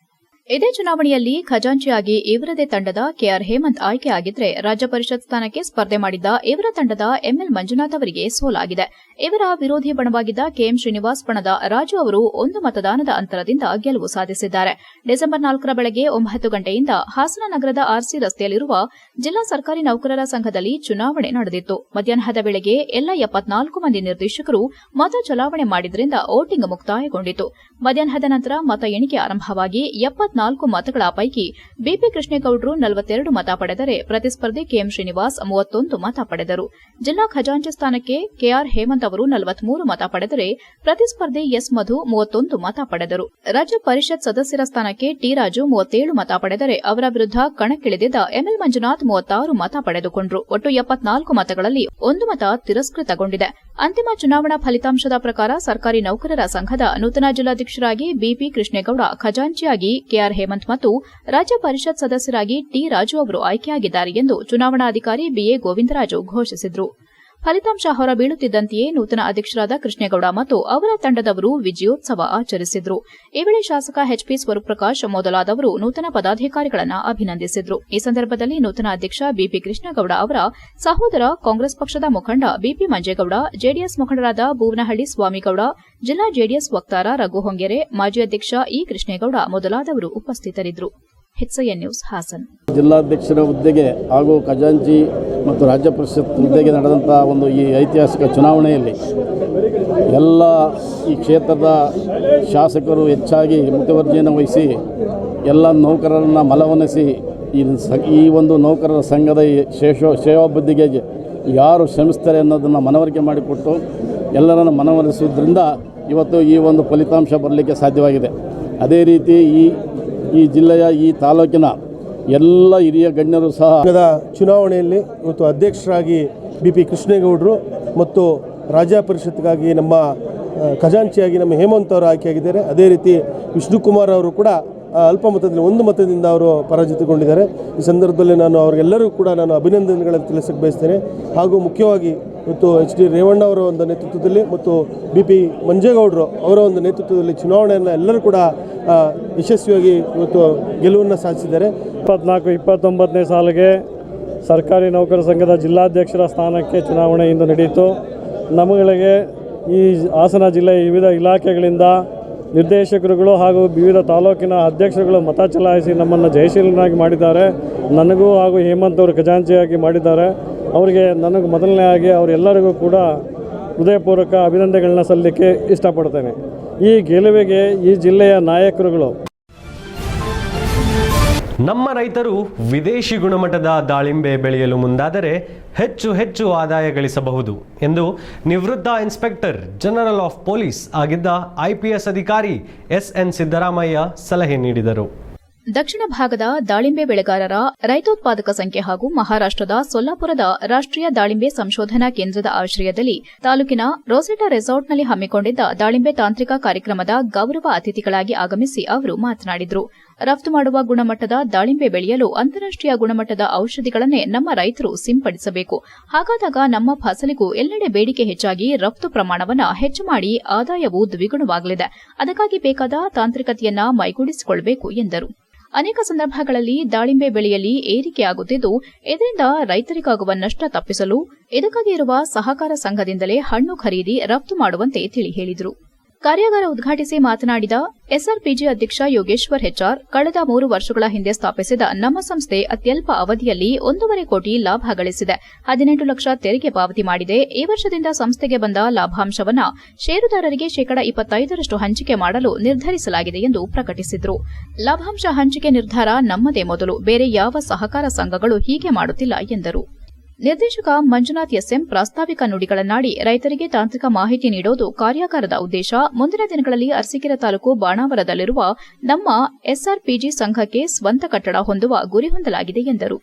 B: ಇದೇ ಚುನಾವಣೆಯಲ್ಲಿ ಖಜಾಂಚಿಯಾಗಿ ಇವರದೇ ತಂಡದ KR ಹೇಮಂತ್ ಆಯ್ಕೆಯಾಗಿದ್ರೆ, ರಾಜ್ಯ ಪರಿಷತ್ ಸ್ಥಾನಕ್ಕೆ ಸ್ಪರ್ಧೆ ಮಾಡಿದ್ದ ಇವರ ತಂಡದ ML ಮಂಜುನಾಥ್ ಅವರಿಗೆ ಸೋಲಾಗಿದೆ. ಇವರ ವಿರೋಧಿ ಬಣವಾಗಿದ್ದ KM ಶ್ರೀನಿವಾಸ್ ಬಣದ ರಾಜು ಅವರು 1 ಮತದಾನದ ಅಂತರದಿಂದ ಗೆಲುವು ಸಾಧಿಸಿದ್ದಾರೆ. ಡಿಸೆಂಬರ್ 4ರ ಬೆಳಗ್ಗೆ 9 ಗಂಟೆಯಿಂದ ಹಾಸನ ನಗರದ RC ರಸ್ತೆಯಲ್ಲಿರುವ ಜಿಲ್ಲಾ ಸರ್ಕಾರಿ ನೌಕರರ ಸಂಘದಲ್ಲಿ ಚುನಾವಣೆ ನಡೆದಿತ್ತು. ಮಧ್ಯಾಹ್ನದ ವೇಳೆಗೆ ಎಲ್ಲ 74 ಮಂದಿ ನಿರ್ದೇಶಕರು ಮತ ಚಲಾವಣೆ ಮಾಡಿದ್ರಿಂದ ವೋಟಿಂಗ್ ಮುಕ್ತಾಯಗೊಂಡಿತು. ಮಧ್ಯಾಹ್ನದ ನಂತರ ಮತ ಎಣಿಕೆ ಆರಂಭವಾಗಿ 54 ಮತಗಳ ಪೈಕಿ ಬಿಪಿ ಕೃಷ್ಣೇಗೌಡರು 42 ಮತ ಪಡೆದರೆ ಪ್ರತಿಸ್ಪರ್ಧಿ ಕೆಎಂ ಶ್ರೀನಿವಾಸ್ 31 ಮತ ಪಡೆದರು. ಜಿಲ್ಲಾ ಖಜಾಂಚಿ ಸ್ಥಾನಕ್ಕೆ ಕೆಆರ್ ಹೇಮಂತ್ ಅವರು 43 ಮತ ಪಡೆದರೆ ಪ್ರತಿಸ್ಪರ್ಧಿ ಎಸ್ ಮಧು 31 ಮತ ಪಡೆದರು. ರಾಜ್ಯ ಪರಿಷತ್ ಸದಸ್ಯರ ಸ್ಥಾನಕ್ಕೆ ಟಿ ರಾಜು 37 ಮತ ಪಡೆದರೆ ಅವರ ವಿರುದ್ಧ ಕಣಕ್ಕಿಳಿದಿದ್ದ ಎಂಎಲ್ ಮಂಜುನಾಥ್ 36 ಮತ ಪಡೆದುಕೊಂಡರು. ಒಟ್ಟು 74 ಮತಗಳಲ್ಲಿ 1 ಮತ ತಿರಸ್ಕೃತಗೊಂಡಿದೆ. ಅಂತಿಮ ಚುನಾವಣಾ ಫಲಿತಾಂಶದ ಪ್ರಕಾರ ಸರ್ಕಾರಿ ನೌಕರರ ಸಂಘದ ನೂತನ ಜಿಲ್ಲಾಧ್ಯಕ್ಷರಾಗಿ ಬಿಪಿ ಕೃಷ್ಣೇಗೌಡ, ಖಜಾಂಚಿಯಾಗಿ ಕೆಆರ್ ಹೇಮಂತ್ ಮತ್ತು ರಾಜ್ಯ ಪರಿಷತ್ ಸದಸ್ಯರಾಗಿ ಟಿ ರಾಜು ಅವರು ಆಯ್ಕೆಯಾಗಿದ್ದಾರೆ ಎಂದು ಚುನಾವಣಾಧಿಕಾರಿ ಬಿಎ ಗೋವಿಂದರಾಜು ಘೋಷಿಸಿದರು. ಫಲಿತಾಂಶ ಹೊರಬೀಳುತ್ತಿದ್ದಂತೆಯೇ ನೂತನ ಅಧ್ಯಕ್ಷರಾದ ಕೃಷ್ಣೇಗೌಡ ಮತ್ತು ಅವರ ತಂಡದವರು ವಿಜಯೋತ್ಸವ ಆಚರಿಸಿದರು. ಈ ವೇಳೆ ಶಾಸಕ ಎಚ್ಪಿ ಸ್ವರೂಪ್ರಕಾಶ್ ಮೊದಲಾದವರು ನೂತನ ಪದಾಧಿಕಾರಿಗಳನ್ನು ಅಭಿನಂದಿಸಿದರು. ಈ ಸಂದರ್ಭದಲ್ಲಿ ನೂತನ ಅಧ್ಯಕ್ಷ ಬಿಪಿ ಕೃಷ್ಣೇಗೌಡ ಅವರ ಸಹೋದರ ಕಾಂಗ್ರೆಸ್ ಪಕ್ಷದ ಮುಖಂಡ ಬಿಪಿ ಮಂಜೇಗೌಡ, ಜೆಡಿಎಸ್ ಮುಖಂಡರಾದ ಬೂವನಹಳ್ಳಿ ಸ್ವಾಮಿಗೌಡ, ಜಿಲ್ಲಾ ಜೆಡಿಎಸ್ ವಕ್ತಾರ ರಘು ಹೊಂಗೆರೆ, ಮಾಜಿ ಅಧ್ಯಕ್ಷ ಇ ಕೃಷ್ಣೇಗೌಡ ಮೊದಲಾದವರು ಉಪಸ್ಥಿತರಿದ್ದರು. HCN news Haasan.
G: ಜಿಲ್ಲಾಧ್ಯಕ್ಷರ ಹುದ್ದೆಗೆ ಹಾಗೂ ಖಜಾಂಚಿ ಮತ್ತು ರಾಜ್ಯ ಪರಿಷತ್ ಹುದ್ದೆಗೆ ನಡೆದಂಥ ಒಂದು ಈ ಐತಿಹಾಸಿಕ ಚುನಾವಣೆಯಲ್ಲಿ ಎಲ್ಲ ಈ ಕ್ಷೇತ್ರದ ಶಾಸಕರು ಹೆಚ್ಚಾಗಿ ಮುತುವರ್ಜಿಯನ್ನು ವಹಿಸಿ ಎಲ್ಲ ನೌಕರರನ್ನು ಮನವೊಲಿಸಿ ಈ ಒಂದು ನೌಕರರ ಸಂಘದ ಶ್ರೇಯೋಭಿವೃದ್ಧಿಗೆ ಯಾರು ಶ್ರಮಿಸ್ತಾರೆ ಅನ್ನೋದನ್ನು ಮನವರಿಕೆ ಮಾಡಿಕೊಟ್ಟು ಎಲ್ಲರನ್ನು ಮನವೊಲಿಸುವುದರಿಂದ ಇವತ್ತು ಈ ಒಂದು ಫಲಿತಾಂಶ ಬರಲಿಕ್ಕೆ ಸಾಧ್ಯವಾಗಿದೆ. ಅದೇ ರೀತಿ ಈ ಜಿಲ್ಲೆಯ ಈ ತಾಲೂಕಿನ ಎಲ್ಲ ಹಿರಿಯ ಗಣ್ಯರು ಸಹ
C: ಚುನಾವಣೆಯಲ್ಲಿ ಇವತ್ತು ಅಧ್ಯಕ್ಷರಾಗಿ ಬಿಪಿ ಕೃಷ್ಣೇಗೌಡರು ಮತ್ತು ರಾಜ್ಯ ಪರಿಷತ್ಗಾಗಿ ನಮ್ಮ ಖಜಾಂಚಿಯಾಗಿ ನಮ್ಮ ಹೇಮಂತ್ ಅವರು ಆಯ್ಕೆಯಾಗಿದ್ದಾರೆ. ಅದೇ ರೀತಿ ವಿಷ್ಣುಕುಮಾರ್ ಅವರು ಕೂಡ ಅಲ್ಪ ಮತದಲ್ಲಿ 1 ಮತದಿಂದ ಅವರು ಪರಾಜಿತಗೊಂಡಿದ್ದಾರೆ. ಈ ಸಂದರ್ಭದಲ್ಲಿ ನಾನು ಅವರಿಗೆಲ್ಲರಿಗೂ ಕೂಡ ಅಭಿನಂದನೆಗಳನ್ನು ತಿಳಿಸಕ್ಕೆ ಬಯಸ್ತೇನೆ. ಹಾಗೂ ಮುಖ್ಯವಾಗಿ ಇವತ್ತು HD ರೇವಣ್ಣ ಅವರ ಒಂದು ನೇತೃತ್ವದಲ್ಲಿ ಮತ್ತು BP ಮಂಜೇಗೌಡರು ಅವರ ಒಂದು ನೇತೃತ್ವದಲ್ಲಿ ಚುನಾವಣೆಯನ್ನು ಎಲ್ಲರೂ ಕೂಡ ಯಶಸ್ವಿಯಾಗಿ ಇವತ್ತು ಗೆಲುವನ್ನು ಸಾಧಿಸಿದ್ದಾರೆ.
H: 24-29ನೇ ಸಾಲಿಗೆ ಸರ್ಕಾರಿ ನೌಕರ ಸಂಘದ ಜಿಲ್ಲಾಧ್ಯಕ್ಷರ ಸ್ಥಾನಕ್ಕೆ ಚುನಾವಣೆ ಇಂದು ನಡೆಯಿತು. ನಮ್ಮಗಳಿಗೆ ಈ ಹಾಸನ ಜಿಲ್ಲೆಯ ವಿವಿಧ ಇಲಾಖೆಗಳಿಂದ ನಿರ್ದೇಶಕರುಗಳು ಹಾಗೂ ವಿವಿಧ ತಾಲೂಕಿನ ಅಧ್ಯಕ್ಷರುಗಳು ಮತ ಚಲಾಯಿಸಿ ನಮ್ಮನ್ನು ಜಯಶೀಲನಾಗಿ ಮಾಡಿದ್ದಾರೆ. ನನಗೂ ಹಾಗೂ ಹೇಮಂತ್ ಅವರು ಖಜಾಂಚಿಯಾಗಿ ಮಾಡಿದ್ದಾರೆ. ಅವರಿಗೆ ನನಗೆ ಮೊದಲನೇಯಾಗಿ ಅವರೆಲ್ಲರಿಗೂ ಕೂಡ ಹೃದಯಪೂರ್ವಕ ಅಭಿನಂದನೆಗಳನ್ನ ಸಲ್ಲಿಕ್ಕೆ ಇಷ್ಟಪಡ್ತೇನೆ. ಈ ಗೆಲುವಿಗೆ ಈ ಜಿಲ್ಲೆಯ ನಾಯಕರುಗಳು
A: ನಮ್ಮ ರೈತರು ವಿದೇಶಿ ಗುಣಮಟ್ಟದ ದಾಳಿಂಬೆ ಬೆಳೆಯಲು ಮುಂದಾದರೆ ಹೆಚ್ಚು ಆದಾಯ ಗಳಿಸಬಹುದು ಎಂದು ನಿವೃತ್ತ ಇನ್ಸ್ಪೆಕ್ಟರ್ ಜನರಲ್ ಆಫ್ ಪೊಲೀಸ್ ಆಗಿದ್ದ IPS ಅಧಿಕಾರಿ SN ಸಿದ್ದರಾಮಯ್ಯ ಸಲಹೆ ನೀಡಿದರು.
B: ದಕ್ಷಿಣ ಭಾಗದ ದಾಳಿಂಬೆ ಬೆಳೆಗಾರರ ರೈತೋತ್ಪಾದಕ ಸಂಖ್ಯೆ ಹಾಗೂ ಮಹಾರಾಷ್ಟ್ರದ ಸೊಲ್ಲಾಪುರದ ರಾಷ್ಟ್ರೀಯ ದಾಳಿಂಬೆ ಸಂಶೋಧನಾ ಕೇಂದ್ರದ ಆಶ್ರಯದಲ್ಲಿ ತಾಲೂಕಿನ ರೋಸೆಟಾ ರೆಸಾರ್ಟ್ನಲ್ಲಿ ಹಮ್ಮಿಕೊಂಡಿದ್ದ ದಾಳಿಂಬೆ ತಾಂತ್ರಿಕ ಕಾರ್ಯಕ್ರಮದ ಗೌರವ ಅತಿಥಿಗಳಾಗಿ ಆಗಮಿಸಿ ಅವರು ಮಾತನಾಡಿದರು. ರಫ್ತು ಮಾಡುವ ಗುಣಮಟ್ಟದ ದಾಳಿಂಬೆ ಬೆಳೆಯಲು ಅಂತಾರಾಷ್ಟ್ರೀಯ ಗುಣಮಟ್ಟದ ಔಷಧಿಗಳನ್ನೇ ನಮ್ಮ ರೈತರು ಸಿಂಪಡಿಸಬೇಕು. ಹಾಗಾದಾಗ ನಮ್ಮ ಫಸಲಿಗೂ ಎಲ್ಲೆಡೆ ಬೇಡಿಕೆ ಹೆಚ್ಚಾಗಿ ರಫ್ತು ಪ್ರಮಾಣವನ್ನು ಹೆಚ್ಚು ಮಾಡಿ ಆದಾಯವೂ ದ್ವಿಗುಣವಾಗಲಿದೆ. ಅದಕ್ಕಾಗಿ ಬೇಕಾದ ತಾಂತ್ರಿಕತೆಯನ್ನ ಮೈಗೂಡಿಸಿಕೊಳ್ಳಬೇಕು ಎಂದರು. ಅನೇಕ ಸಂದರ್ಭಗಳಲ್ಲಿ ದಾಳಿಂಬೆ ಬೆಳೆಯಲ್ಲಿ ಏರಿಕೆಯಾಗುತ್ತಿದ್ದು ಇದರಿಂದ ರೈತರಿಗಾಗುವ ನಷ್ಟ ತಪ್ಪಿಸಲು ಇದಕ್ಕಾಗಿ ಇರುವ ಸಹಕಾರ ಸಂಘದಿಂದಲೇ ಹಣ್ಣು ಖರೀದಿ ರಫ್ತು ಮಾಡುವಂತೆ ತಿಳಿ ಹೇಳಿದರು. ಕಾರ್ಯಾಗಾರ ಉದ್ಘಾಟಿಸಿ ಮಾತನಾಡಿದ SRPG ಅಧ್ಯಕ್ಷ ಯೋಗೇಶ್ವರ್ HR, ಕಳೆದ 3 ವರ್ಷಗಳ ಹಿಂದೆ ಸ್ಥಾಪಿಸಿದ ನಮ್ಮ ಸಂಸ್ಥೆ ಅತ್ಯಲ್ಪ ಅವಧಿಯಲ್ಲಿ 1.5 ಕೋಟಿ ಲಾಭ ಗಳಿಸಿದೆ. 18 ಲಕ್ಷ ತೆರಿಗೆ ಪಾವತಿ ಮಾಡಿದೆ. ಈ ವರ್ಷದಿಂದ ಸಂಸ್ಥೆಗೆ ಬಂದ ಲಾಭಾಂಶವನ್ನು ಷೇರುದಾರರಿಗೆ 25% ಹಂಚಿಕೆ ಮಾಡಲು ನಿರ್ಧರಿಸಲಾಗಿದೆ ಎಂದು ಪ್ರಕಟಿಸಿದರು. ಲಾಭಾಂಶ ಹಂಚಿಕೆ ನಿರ್ಧಾರ ನಮ್ಮದೇ ಮೊದಲು, ಬೇರೆ ಯಾವ ಸಹಕಾರ ಸಂಘಗಳು ಹೀಗೆ ಮಾಡುತ್ತಿಲ್ಲ ಎಂದರು. ನಿರ್ದೇಶಕ ಮಂಜುನಾಥ್ SM ಪ್ರಾಸ್ತಾವಿಕ ನುಡಿಗಳನ್ನಾಡಿ ರೈತರಿಗೆ ತಾಂತ್ರಿಕ ಮಾಹಿತಿ ನೀಡೋದು ಕಾರ್ಯಾಗಾರದ ಉದ್ದೇಶ. ಮುಂದಿನ ದಿನಗಳಲ್ಲಿ ಅರಸೀಕೆರೆ ತಾಲೂಕು ಬಾಣಾವರದಲ್ಲಿರುವ ನಮ್ಮ SRPG ಸಂಘಕ್ಕೆ ಸ್ವಂತ ಕಟ್ಟಡ ಹೊಂದುವ ಗುರಿ ಹೊಂದಲಾಗಿದೆ ಎಂದರು.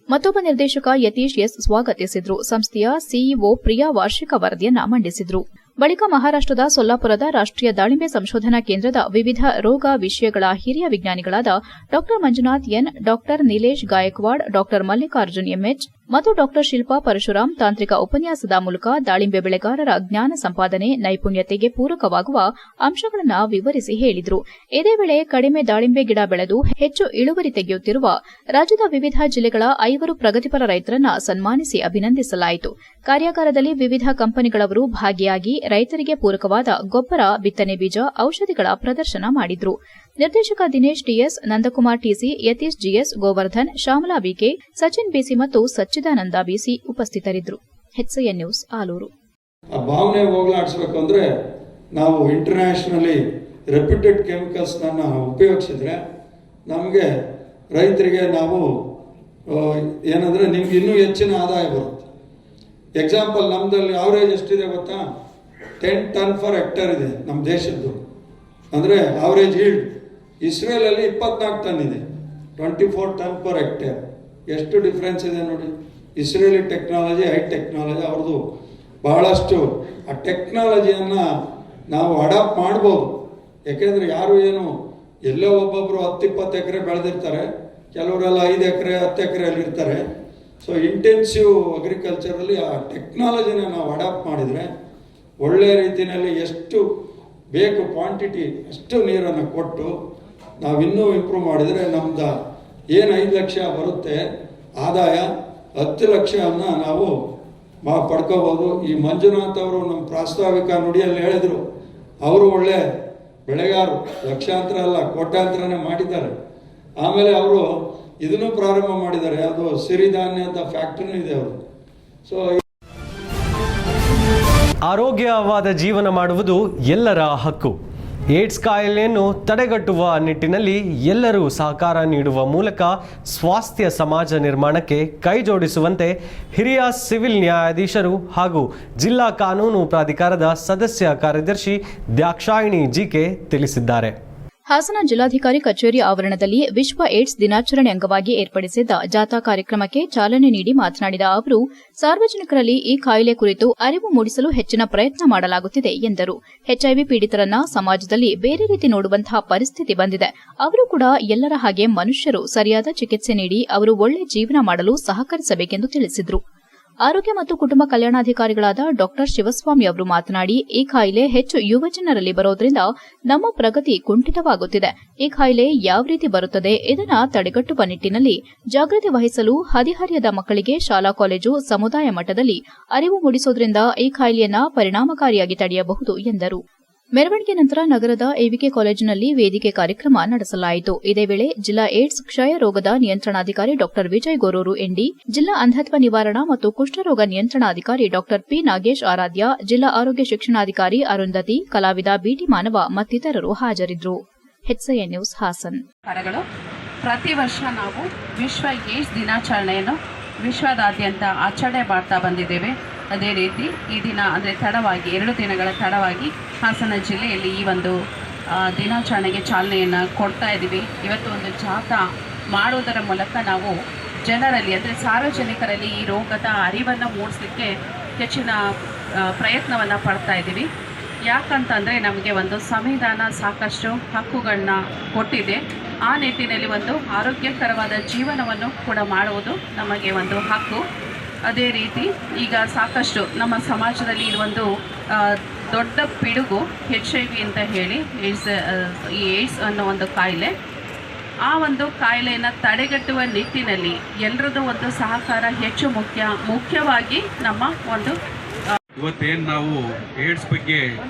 B: ಮತ್ತೊಬ್ಬ ನಿರ್ದೇಶಕ ಯತೀಶ್ S ಸ್ವಾಗತಿಸಿದರು. ಸಂಸ್ಥೆಯ ಸಿಇಒ ಪ್ರಿಯಾ ವಾರ್ಷಿಕ ವರದಿಯನ್ನ ಮಂಡಿಸಿದರು. ಬಳಿಕ ಮಹಾರಾಷ್ಟ್ರದ ಸೊಲ್ಲಾಪುರದ ರಾಷ್ಟ್ರೀಯ ದಾಳಿಂಬೆ ಸಂಶೋಧನಾ ಕೇಂದ್ರದ ವಿವಿಧ ರೋಗ ವಿಷಯಗಳ ಹಿರಿಯ ವಿಜ್ಞಾನಿಗಳಾದ ಡಾ ಮಂಜುನಾಥ್ N, ಡಾ ನಿಲೇಶ್ ಗಾಯಕ್ವಾಡ್, ಡಾ ಮಲ್ಲಿಕಾರ್ಜುನ್ MH ಮತ್ತು ಡಾ ಶಿಲ್ಪಾ ಪರಶುರಾಮ್ ತಾಂತ್ರಿಕ ಉಪನ್ಯಾಸದ ಮೂಲಕ ದಾಳಿಂಬೆ ಬೆಳೆಗಾರರ ಜ್ಞಾನ ಸಂಪಾದನೆ, ನೈಪುಣ್ಯತೆಗೆ ಪೂರಕವಾಗುವ ಅಂಶಗಳನ್ನು ವಿವರಿಸಿ ಹೇಳಿದರು. ಇದೇ ವೇಳೆ ಕಡಿಮೆ ದಾಳಿಂಬೆ ಗಿಡ ಬೆಳೆದು ಹೆಚ್ಚು ಇಳುವರಿ ತೆಗೆಯುತ್ತಿರುವ ರಾಜ್ಯದ ವಿವಿಧ ಜಿಲ್ಲೆಗಳ 5 ಪ್ರಗತಿಪರ ರೈತರನ್ನ ಸನ್ಮಾನಿಸಿ ಅಭಿನಂದಿಸಲಾಯಿತು. ಕಾರ್ಯಾಗಾರದಲ್ಲಿ ವಿವಿಧ ಕಂಪನಿಗಳವರು ಭಾಗಿಯಾಗಿ ರೈತರಿಗೆ ಪೂರಕವಾದ ಗೊಬ್ಬರ, ಬಿತ್ತನೆ ಬೀಜ, ಔಷಧಿಗಳ ಪ್ರದರ್ಶನ ಮಾಡಿದ್ರು. ನಿರ್ದೇಶಕ Dinesh TS, Nandakumar TC, Yathish GS, Govardhan, Shyamala BK, Sachin BC ಮತ್ತು ಸಚ್ಚಿದಾನಂದ BC ಉಪಸ್ಥಿತರಿದ್ದರು. HCN news Alur.
I: ಆ ಭಾವನೆ ಹೋಗಲಾಡಿಸಬೇಕು ಅಂದರೆ ನಾವು ಇಂಟರ್ನ್ಯಾಷನಲಿ ರೆಪ್ಯೂಟೆಡ್ ಕೆಮಿಕಲ್ಸ್ನ ಉಪಯೋಗಿಸಿದ್ರೆ ನಮಗೆ ರೈತರಿಗೆ ನಾವು ಏನಂದರೆ ನಿಮ್ಗೆ ಇನ್ನೂ ಹೆಚ್ಚಿನ ಆದಾಯ ಬರುತ್ತೆ. ಎಕ್ಸಾಂಪಲ್ ನಮ್ಮದಲ್ಲಿ ಆವ್ರೇಜ್ ಎಷ್ಟಿದೆ ಗೊತ್ತಾ? 10 ಟನ್ ಫರ್ ಹೆಕ್ಟೇರ್ ಇದೆ ನಮ್ಮ ದೇಶದ್ದು, ಅಂದರೆ ಆವ್ರೇಜ್ ಈಲ್ಡ್. ಇಸ್ರೇಲಲ್ಲಿ 24 ಟನ್ ಇದೆ, 24 ಟನ್ ಪರ್ ಹೆಕ್ಟೇರ್. ಎಷ್ಟು ಡಿಫ್ರೆನ್ಸ್ ಇದೆ ನೋಡಿ. ಇಸ್ರೇಲಿ ಟೆಕ್ನಾಲಜಿ, ಹೈ ಟೆಕ್ನಾಲಜಿ ಅವ್ರದ್ದು ಬಹಳಷ್ಟು. ಆ ಟೆಕ್ನಾಲಜಿಯನ್ನು ನಾವು ಅಡಾಪ್ಟ್ ಮಾಡ್ಬೋದು. ಯಾಕೆಂದರೆ ಯಾರು ಏನು ಎಲ್ಲೋ ಒಬ್ಬೊಬ್ಬರು 10-20 ಎಕರೆ ಬೆಳೆದಿರ್ತಾರೆ, ಕೆಲವರೆಲ್ಲ 5 ಎಕರೆ 10 ಎಕರೆಯಲ್ಲಿ ಇರ್ತಾರೆ. ಸೊ ಇಂಟೆನ್ಸಿವ್ ಅಗ್ರಿಕಲ್ಚರಲ್ಲಿ ಆ ಟೆಕ್ನಾಲಜಿನ ನಾವು ಅಡಾಪ್ಟ್ ಮಾಡಿದರೆ ಒಳ್ಳೆಯ ರೀತಿಯಲ್ಲಿ ಎಷ್ಟು ಬೇಕು ಕ್ವಾಂಟಿಟಿ ಅಷ್ಟು ನೀರನ್ನು ಕೊಟ್ಟು ನಾವಿನ್ನೂ ಇಂಪ್ರೂವ್ ಮಾಡಿದರೆ ನಮ್ದು ಏನು 5 ಲಕ್ಷ ಬರುತ್ತೆ ಆದಾಯ, 10 ಲಕ್ಷವನ್ನು ನಾವು ಪಡ್ಕೋಬೋದು. ಈ ಮಂಜುನಾಥ್ ಅವರು ನಮ್ಮ ಪ್ರಾಸ್ತಾವಿಕ ನುಡಿಯಲ್ಲಿ ಹೇಳಿದರು, ಅವರು ಒಳ್ಳೆ ಬೆಳೆಗಾರರು, ಲಕ್ಷಾಂತರ ಅಲ್ಲ ಕೋಟ್ಯಾಂತರನೇ ಮಾಡಿದ್ದಾರೆ. ಆಮೇಲೆ ಅವರು ಇದನ್ನು ಪ್ರಾರಂಭ ಮಾಡಿದ್ದಾರೆ, ಅದು ಸಿರಿಧಾನ್ಯ ಅಂತ ಫ್ಯಾಕ್ಟ್ರಿನೂ ಇದೆ ಅವರು. ಸೊ
A: ಆರೋಗ್ಯವಾದ ಜೀವನ ಮಾಡುವುದು ಎಲ್ಲರ ಹಕ್ಕು. ಏಡ್ಸ್ ಕಾಯಿಲೆಯನ್ನು ತಡೆಗಟ್ಟುವ ನಿಟ್ಟಿನಲ್ಲಿ ಎಲ್ಲರೂ ಸಹಕಾರ ನೀಡುವ ಮೂಲಕ ಸ್ವಾಸ್ಥ್ಯ ಸಮಾಜ ನಿರ್ಮಾಣಕ್ಕೆ ಕೈಜೋಡಿಸುವಂತೆ ಹಿರಿಯ ಸಿವಿಲ್ ನ್ಯಾಯಾಧೀಶರು ಹಾಗೂ ಜಿಲ್ಲಾ ಕಾನೂನು ಪ್ರಾಧಿಕಾರದ ಸದಸ್ಯ ಕಾರ್ಯದರ್ಶಿ ದ್ಯಾಕ್ಷಾಯಿಣಿ ಜಿಕೆ ತಿಳಿಸಿದ್ದಾರೆ.
B: ಹಾಸನ ಜಿಲ್ಲಾಧಿಕಾರಿ ಕಚೇರಿ ಆವರಣದಲ್ಲಿ ವಿಶ್ವ ಏಡ್ಸ್ ದಿನಾಚರಣೆ ಅಂಗವಾಗಿ ಏರ್ಪಡಿಸಿದ್ದ ಜಾಥಾ ಕಾರ್ಯಕ್ರಮಕ್ಕೆ ಚಾಲನೆ ನೀಡಿ ಮಾತನಾಡಿದ ಅವರು, ಸಾರ್ವಜನಿಕರಲ್ಲಿ ಈ ಕಾಯಿಲೆ ಕುರಿತು ಅರಿವು ಮೂಡಿಸಲು ಹೆಚ್ಚಿನ ಪ್ರಯತ್ನ ಮಾಡಲಾಗುತ್ತಿದೆ ಎಂದರು. ಎಚ್ಐವಿ ಪೀಡಿತರನ್ನ ಸಮಾಜದಲ್ಲಿ ಬೇರೆ ರೀತಿ ನೋಡುವಂತಹ ಪರಿಸ್ಥಿತಿ ಬಂದಿದೆ. ಅವರು ಕೂಡ ಎಲ್ಲರ ಹಾಗೆ ಮನುಷ್ಯರು, ಸರಿಯಾದ ಚಿಕಿತ್ಸೆ ನೀಡಿ ಅವರು ಒಳ್ಳೆ ಜೀವನ ಮಾಡಲು ಸಹಕರಿಸಬೇಕೆಂದು ತಿಳಿಸಿದರು. ಆರೋಗ್ಯ ಮತ್ತು ಕುಟುಂಬ ಕಲ್ಯಾಣಾಧಿಕಾರಿಗಳಾದ ಡಾ ಶಿವಸ್ವಾಮಿ ಅವರು ಮಾತನಾಡಿ, ಈ ಕಾಯಿಲೆ ಹೆಚ್ಚು ಯುವಜನರಲ್ಲಿ ಬರೋದ್ರಿಂದ ನಮ್ಮ ಪ್ರಗತಿ ಕುಂಠಿತವಾಗುತ್ತಿದೆ. ಈ ಕಾಯಿಲೆ ಯಾವ ರೀತಿ ಬರುತ್ತದೆ, ಇದನ್ನು ತಡೆಗಟ್ಟುವ ನಿಟ್ಟಿನಲ್ಲಿ ಜಾಗೃತಿ ವಹಿಸಲು ಹದಿಹರೆಯದ ಮಕ್ಕಳಿಗೆ ಶಾಲಾ ಕಾಲೇಜು ಸಮುದಾಯ ಮಟ್ಟದಲ್ಲಿ ಅರಿವು ಮೂಡಿಸೋದ್ರಿಂದ ಈ ಕಾಯಿಲೆಯನ್ನು ಪರಿಣಾಮಕಾರಿಯಾಗಿ ತಡೆಯಬಹುದು ಎಂದರು. ಮೆರವಣಿಗೆ ನಂತರ ನಗರದ ಎವಿಕೆ ಕಾಲೇಜಿನಲ್ಲಿ ವೇದಿಕೆ ಕಾರ್ಯಕ್ರಮ ನಡೆಸಲಾಯಿತು. ಇದೇ ವೇಳೆ ಜಿಲ್ಲಾ ಏಡ್ಸ್ ಕ್ಷಯ ರೋಗದ ನಿಯಂತ್ರಣಾಧಿಕಾರಿ ಡಾ ವಿಜಯ್ ಗೊರೂರು ಎನ್ಡಿ, ಜಿಲ್ಲಾ ಅಂಧತ್ವ ನಿವಾರಣಾ ಮತ್ತು ಕುಷ್ಠರೋಗ ನಿಯಂತ್ರಣಾಧಿಕಾರಿ ಡಾ ಪಿ ನಾಗೇಶ್ ಆರಾಧ್ಯ, ಜಿಲ್ಲಾ ಆರೋಗ್ಯ ಶಿಕ್ಷಣಾಧಿಕಾರಿ ಅರುಂಧತಿ, ಕಲಾವಿದ ಬಿಟಿ ಮಾನವ ಮತ್ತಿತರರು ಹಾಜರಿದ್ದರು. HCN news Hassan.
J: ಪ್ರತಿ ವರ್ಷ ನಾವು ವಿಶ್ವ ಏಡ್ಸ್ ದಿನಾಚರಣೆಯನ್ನು ವಿಶ್ವದಾದ್ಯಂತ ಆಚರಣೆ ಮಾಡ್ತಾ ಬಂದಿದ್ದೇವೆ. ಅದೇ ರೀತಿ ಈ ದಿನ ಅಂದರೆ ತಡವಾಗಿ 2 ದಿನಗಳ ತಡವಾಗಿ ಹಾಸನ ಜಿಲ್ಲೆಯಲ್ಲಿ ಈ ಒಂದು ದಿನಾಚರಣೆಗೆ ಚಾಲನೆಯನ್ನು ಕೊಡ್ತಾ ಇದ್ದೀವಿ. ಇವತ್ತು ಒಂದು ಜಾಥಾ ಮಾಡುವುದರ ಮೂಲಕ ನಾವು ಜನರಲ್ಲಿ ಅಂದರೆ ಸಾರ್ವಜನಿಕರಲ್ಲಿ ಈ ರೋಗದ ಅರಿವನ್ನು ಮೂಡಿಸಲಿಕ್ಕೆ ಹೆಚ್ಚಿನ ಪ್ರಯತ್ನವನ್ನು ಪಡ್ತಾ ಇದ್ದೀವಿ. ಯಾಕಂತಂದರೆ ನಮಗೆ ಒಂದು ಸಂವಿಧಾನ ಸಾಕಷ್ಟು ಹಕ್ಕುಗಳನ್ನ ಕೊಟ್ಟಿದೆ. ಆ ನಿಟ್ಟಿನಲ್ಲಿ ಒಂದು ಆರೋಗ್ಯಕರವಾದ ಜೀವನವನ್ನು ಕೂಡ ಮಾಡುವುದು ನಮಗೆ ಒಂದು ಹಕ್ಕು. ಅದೇ ರೀತಿ ಈಗ ಸಾಕಷ್ಟು ನಮ್ಮ ಸಮಾಜದಲ್ಲಿ ಇರುವೊಂದು ದೊಡ್ಡ ಪಿಡುಗು HIV ಅಂತ ಹೇಳಿ ಈ ಏಡ್ಸ್ ಅನ್ನೋ ಒಂದು ಕಾಯಿಲೆ. ಆ ಒಂದು ಕಾಯಿಲೆಯನ್ನು ತಡೆಗಟ್ಟುವ ನಿಟ್ಟಿನಲ್ಲಿ ಎಲ್ಲರದ್ದು ಒಂದು ಸಹಕಾರ ಹೆಚ್ಚು ಮುಖ್ಯವಾಗಿ ನಮ್ಮ ಒಂದು
K: ಇವತ್ತೇನು ನಾವು ಏಡ್ಸ್ ಬಗ್ಗೆ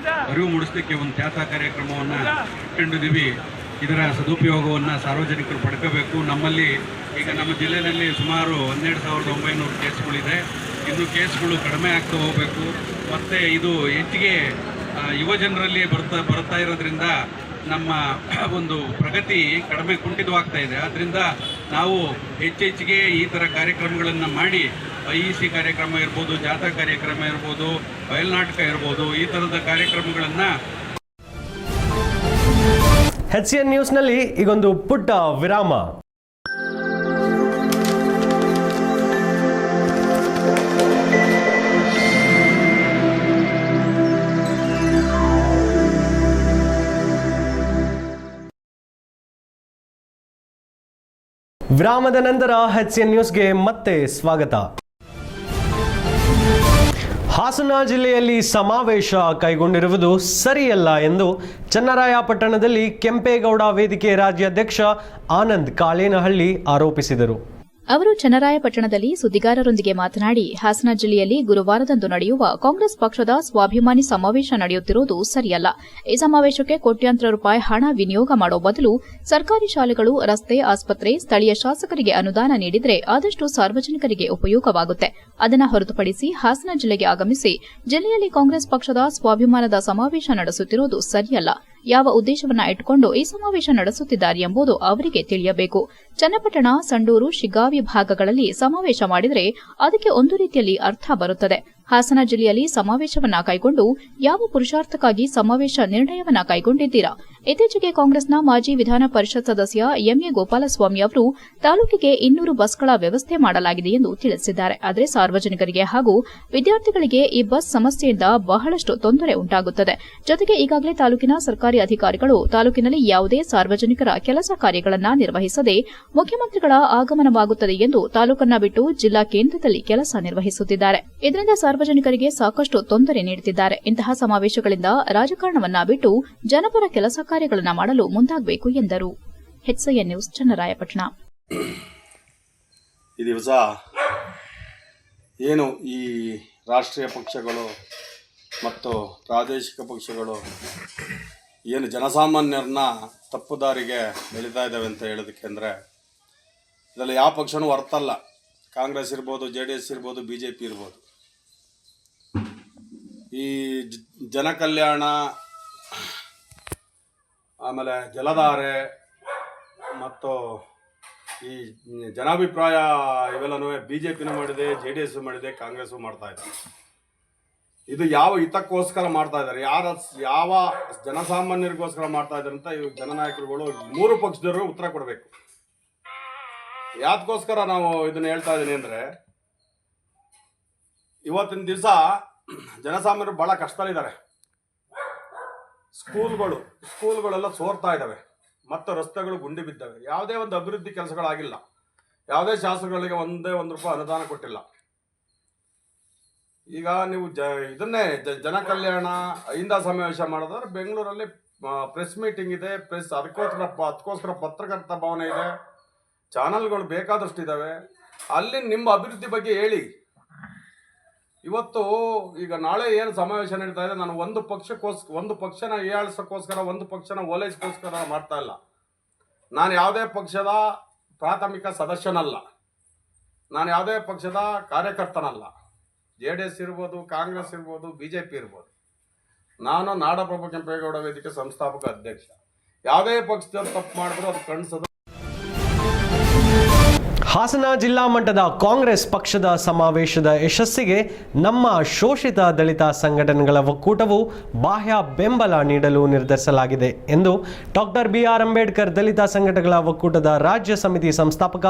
K: ಅರಿವು ಮೂಡಿಸಲಿಕ್ಕೆ ಒಂದು ಜಾಥಾ ಕಾರ್ಯಕ್ರಮವನ್ನು ಇಟ್ಕೊಂಡಿದ್ದೀವಿ. ಇದರ ಸದುಪಯೋಗವನ್ನು ಸಾರ್ವಜನಿಕರು ಪಡ್ಕೋಬೇಕು. ನಮ್ಮಲ್ಲಿ ಈಗ ನಮ್ಮ ಜಿಲ್ಲೆಯಲ್ಲಿ ಸುಮಾರು 12,900 ಕೇಸ್ಗಳಿದೆ. ಇನ್ನು ಕೇಸ್ಗಳು ಕಡಿಮೆ ಆಗ್ತಾ ಹೋಗಬೇಕು. ಮತ್ತು ಇದು ಹೆಚ್ಚಿಗೆ ಯುವಜನರಲ್ಲಿ ಬರ್ತಾ ಇರೋದ್ರಿಂದ ನಮ್ಮ ಒಂದು ಪ್ರಗತಿ ಕಡಿಮೆ ಕುಂಠಿತವಾಗ್ತಾ ಇದೆ. ಆದ್ದರಿಂದ ನಾವು ಹೆಚ್ಚೆಚ್ಚಿಗೆ ಈ ಥರ ಕಾರ್ಯಕ್ರಮಗಳನ್ನು ಮಾಡಿ IEC ಕಾರ್ಯಕ್ರಮ ಇರ್ಬೋದು, ಜಾಥಾ ಕಾರ್ಯಕ್ರಮ ಇರ್ಬೋದು, ಬಯಲ್ನಾಟಕ ಇರ್ಬೋದು, ಈ ಥರದ ಕಾರ್ಯಕ್ರಮಗಳನ್ನು
A: HCN ನ್ಯೂಸ್ನಲ್ಲಿ ಈಗೊಂದು ಪುಟ್ಟ ವಿರಾಮ. ವಿರಾಮದ ನಂತರ HCN ನ್ಯೂಸ್ಗೆ ಮತ್ತೆ ಸ್ವಾಗತ. ಹಾಸನ ಜಿಲ್ಲೆಯಲ್ಲಿ ಸಮಾವೇಶ ಕೈಗೊಂಡಿರುವುದು ಸರಿಯಲ್ಲ ಎಂದು ಚನ್ನರಾಯಪಟ್ಟಣದಲ್ಲಿ ಕೆಂಪೇಗೌಡ ವೇದಿಕೆ ರಾಜ್ಯಾಧ್ಯಕ್ಷ ಆನಂದ್ ಕಾಳೇನಹಳ್ಳಿ ಆರೋಪಿಸಿದರು.
B: ಅವರು ಚನ್ನರಾಯಪಟ್ಟಣದಲ್ಲಿ ಸುದ್ದಿಗಾರರೊಂದಿಗೆ ಮಾತನಾಡಿ, ಹಾಸನ ಜಿಲ್ಲೆಯಲ್ಲಿ ಗುರುವಾರದಂದು ನಡೆಯುವ ಕಾಂಗ್ರೆಸ್ ಪಕ್ಷದ ಸ್ವಾಭಿಮಾನಿ ಸಮಾವೇಶ ನಡೆಯುತ್ತಿರುವುದು ಸರಿಯಲ್ಲ. ಈ ಸಮಾವೇಶಕ್ಕೆ ಕೋಟ್ಯಾಂತರ ರೂಪಾಯಿ ಹಣ ವಿನಿಯೋಗ ಮಾಡುವ ಬದಲು ಸರ್ಕಾರಿ ಶಾಲೆಗಳು, ರಸ್ತೆ, ಆಸ್ಪತ್ರೆ, ಸ್ಥಳೀಯ ಶಾಸಕರಿಗೆ ಅನುದಾನ ನೀಡಿದರೆ ಆದಷ್ಟು ಸಾರ್ವಜನಿಕರಿಗೆ ಉಪಯೋಗವಾಗುತ್ತೆ. ಅದನ್ನು ಹೊರತುಪಡಿಸಿ ಹಾಸನ ಜಿಲ್ಲೆಗೆ ಆಗಮಿಸಿ ಜಿಲ್ಲೆಯಲ್ಲಿ ಕಾಂಗ್ರೆಸ್ ಪಕ್ಷದ ಸ್ವಾಭಿಮಾನದ ಸಮಾವೇಶ ನಡೆಸುತ್ತಿರುವುದು ಸರಿಯಲ್ಲ. ಯಾವ ಉದ್ದೇಶವನ್ನ ಇಟ್ಟುಕೊಂಡು ಈ ಸಮಾವೇಶ ನಡೆಸುತ್ತಿದ್ದಾರೆ ಎಂಬುದು ಅವರಿಗೆ ತಿಳಿಯಬೇಕು. ಚನ್ನಪಟ್ಟಣ, ಸಂಡೂರು, ಶಿಗ್ಗಾವಿ ಭಾಗಗಳಲ್ಲಿ ಸಮಾವೇಶ ಮಾಡಿದರೆ ಅದಕ್ಕೆ ಒಂದು ರೀತಿಯಲ್ಲಿ ಅರ್ಥ ಬರುತ್ತದೆ. ಹಾಸನ ಜಿಲ್ಲೆಯಲ್ಲಿ ಸಮಾವೇಶವನ್ನ ಕೈಗೊಂಡು ಯಾವ ಪುರುಷಾರ್ಥಕ್ಕಾಗಿ ಸಮಾವೇಶ ನಿರ್ಣಯವನ್ನ ಕೈಗೊಂಡಿದ್ದೀರಾ? ಇತ್ತೀಚೆಗೆ ಕಾಂಗ್ರೆಸ್ನ ಮಾಜಿ ವಿಧಾನ ಪರಿಷತ್ ಸದಸ್ಯ ಎಂಎ ಗೋಪಾಲಸ್ವಾಮಿ ಅವರು ತಾಲೂಕಿಗೆ 200 ಬಸ್ಗಳ ವ್ಯವಸ್ಥೆ ಮಾಡಲಾಗಿದೆ ಎಂದು ತಿಳಿಸಿದ್ದಾರೆ. ಆದರೆ ಸಾರ್ವಜನಿಕರಿಗೆ ಹಾಗೂ ವಿದ್ಯಾರ್ಥಿಗಳಿಗೆ ಈ ಬಸ್ ಸಮಸ್ಯೆಯಿಂದ ಬಹಳಷ್ಟು ತೊಂದರೆ ಉಂಟಾಗುತ್ತದೆ. ಜೊತೆಗೆ ಈಗಾಗಲೇ ತಾಲೂಕಿನ ಸರ್ಕಾರಿ ಅಧಿಕಾರಿಗಳು ತಾಲೂಕಿನಲ್ಲಿ ಯಾವುದೇ ಸಾರ್ವಜನಿಕರ ಕೆಲಸ ಕಾರ್ಯಗಳನ್ನು ನಿರ್ವಹಿಸದೆ ಮುಖ್ಯಮಂತ್ರಿಗಳ ಆಗಮನವಾಗುತ್ತದೆ ಎಂದು ತಾಲೂಕನ್ನ ಬಿಟ್ಟು ಜಿಲ್ಲಾ ಕೇಂದ್ರದಲ್ಲಿ ಕೆಲಸ ನಿರ್ವಹಿಸುತ್ತಿದ್ದಾರೆ. ಇದರಿಂದ ಸಾರ್ವಜನಿಕರಿಗೆ ಸಾಕಷ್ಟು ತೊಂದರೆ ನೀಡುತ್ತಿದ್ದಾರೆ. ಇಂತಹ ಸಮಾವೇಶಗಳಿಂದ ರಾಜಕಾರಣವನ್ನ ಬಿಟ್ಟು ಜನಪರ ಕೆಲಸ ಕಾರ್ಯಗಳನ್ನು ಮಾಡಲು ಮುಂದಾಗಬೇಕು ಎಂದರು. HCN news, Channarayapatna.
L: ಈ ದಿವಸ ಏನು ಈ ರಾಷ್ಟ್ರೀಯ ಪಕ್ಷಗಳು ಮತ್ತು ಪ್ರಾದೇಶಿಕ ಪಕ್ಷಗಳು ಏನು ಜನಸಾಮಾನ್ಯರನ್ನ ತಪ್ಪು ದಾರಿಗೆ ಎಳಿತಾ ಇದ್ದಾವೆ ಅಂತ ಹೇಳೋದಕ್ಕೆ ಅಂದರೆ ಇದರಲ್ಲಿ ಯಾವ ಪಕ್ಷನೂ ಹೊರ್ತಲ್ಲ. ಕಾಂಗ್ರೆಸ್ ಇರ್ಬೋದು, JDS ಇರ್ಬೋದು, BJP ಇರ್ಬೋದು. ಈ ಜನಕಲ್ಯಾಣ, ಆಮೇಲೆ ಜಲಧಾರೆ ಮತ್ತು ಈ ಜನಾಭಿಪ್ರಾಯ ಇವೆಲ್ಲನೂ BJPನೂ ಮಾಡಿದೆ, JDS ಮಾಡಿದೆ, ಕಾಂಗ್ರೆಸ್ಸು ಮಾಡ್ತಾ ಇದೆ. ಇದು ಯಾವ ಹಿತಕ್ಕೋಸ್ಕರ ಮಾಡ್ತಾ ಇದ್ದಾರೆ, ಯಾವ ಜನಸಾಮಾನ್ಯರಿಗೋಸ್ಕರ ಮಾಡ್ತಾ ಇದ್ದಾರೆ ಅಂತ ಇವು ಜನನಾಯಕರುಗಳು 3 ಪಕ್ಷದವರು ಉತ್ತರ ಕೊಡಬೇಕು. ಯಾತಕ್ಕೋಸ್ಕರ ನಾವು ಇದನ್ನು ಹೇಳ್ತಾ ಇದ್ದೀನಿ ಅಂದರೆ, ಇವತ್ತಿನ ದಿವಸ ಜನಸಾಮಾನ್ಯರು ಭಾಳ ಕಷ್ಟದಲ್ಲಿದ್ದಾರೆ. ಸ್ಕೂಲ್ಗಳೆಲ್ಲ ಸೋರ್ತಾ ಇದ್ದಾವೆ ಮತ್ತು ರಸ್ತೆಗಳು ಗುಂಡಿ ಬಿದ್ದಾವೆ. ಯಾವುದೇ ಒಂದು ಅಭಿವೃದ್ಧಿ ಕೆಲಸಗಳಾಗಿಲ್ಲ. ಯಾವುದೇ ಶಾಸಕಗಳಿಗೆ ಒಂದೇ ₹1 ಅನುದಾನ ಕೊಟ್ಟಿಲ್ಲ. ಈಗ ನೀವು ಇದನ್ನೇ ಜನಕಲ್ಯಾಣ ಅಹಿಂದ ಸಮಾವೇಶ ಮಾಡೋದಾದ್ರೆ ಬೆಂಗಳೂರಲ್ಲಿ ಪ್ರೆಸ್ ಮೀಟಿಂಗ್ ಇದೆ, ಅದಕ್ಕೋಸ್ಕರ ಪತ್ರಕರ್ತ ಭವನ ಇದೆ, ಚಾನಲ್ಗಳು ಬೇಕಾದಷ್ಟು ಇದ್ದಾವೆ. ಅಲ್ಲಿ ನಿಮ್ಮ ಅಭಿವೃದ್ಧಿ ಬಗ್ಗೆ ಹೇಳಿ. ಇವತ್ತು ಈಗ ನಾಳೆ ಏನು ಸಮಾವೇಶ ನಡೀತಾ ಇದೆ, ನಾನು ಒಂದು ಪಕ್ಷನ ಏಳ್ಸೋಕ್ಕೋಸ್ಕರ, ಒಂದು ಪಕ್ಷನ ಓಲೈಸ್ಕೋಸ್ಕರ ಮಾಡ್ತಾ ಇಲ್ಲ. ನಾನು ಯಾವುದೇ ಪಕ್ಷದ ಪ್ರಾಥಮಿಕ ಸದಸ್ಯನಲ್ಲ, ನಾನು ಯಾವುದೇ ಪಕ್ಷದ ಕಾರ್ಯಕರ್ತನಲ್ಲ. JDS ಇರ್ಬೋದು, ಕಾಂಗ್ರೆಸ್ ಇರ್ಬೋದು, BJP ಇರ್ಬೋದು. ನಾನು ನಾಡಪ್ರಭು ಕೆಂಪೇಗೌಡ ವೇದಿಕೆ ಸಂಸ್ಥಾಪಕ ಅಧ್ಯಕ್ಷ. ಯಾವುದೇ ಪಕ್ಷದವ್ರು ತಪ್ಪು ಮಾಡಿದ್ರು ಅದು ಖಂಡಿಸೋದು.
A: ಹಾಸನ ಜಿಲ್ಲಾ ಮಟ್ಟದ ಕಾಂಗ್ರೆಸ್ ಪಕ್ಷದ ಸಮಾವೇಶದ ಯಶಸ್ಸಿಗೆ ನಮ್ಮ ಶೋಷಿತ ದಲಿತ ಸಂಘಟನೆಗಳ ಒಕ್ಕೂಟವು ಬಾಹ್ಯ ಬೆಂಬಲ ನೀಡಲು ನಿರ್ಧರಿಸಲಾಗಿದೆ ಎಂದು ಡಾಕ್ಟರ್ BR ಅಂಬೇಡ್ಕರ್ ದಲಿತ ಸಂಘಟನೆಗಳ ಒಕ್ಕೂಟದ ರಾಜ್ಯ ಸಮಿತಿ ಸಂಸ್ಥಾಪಕ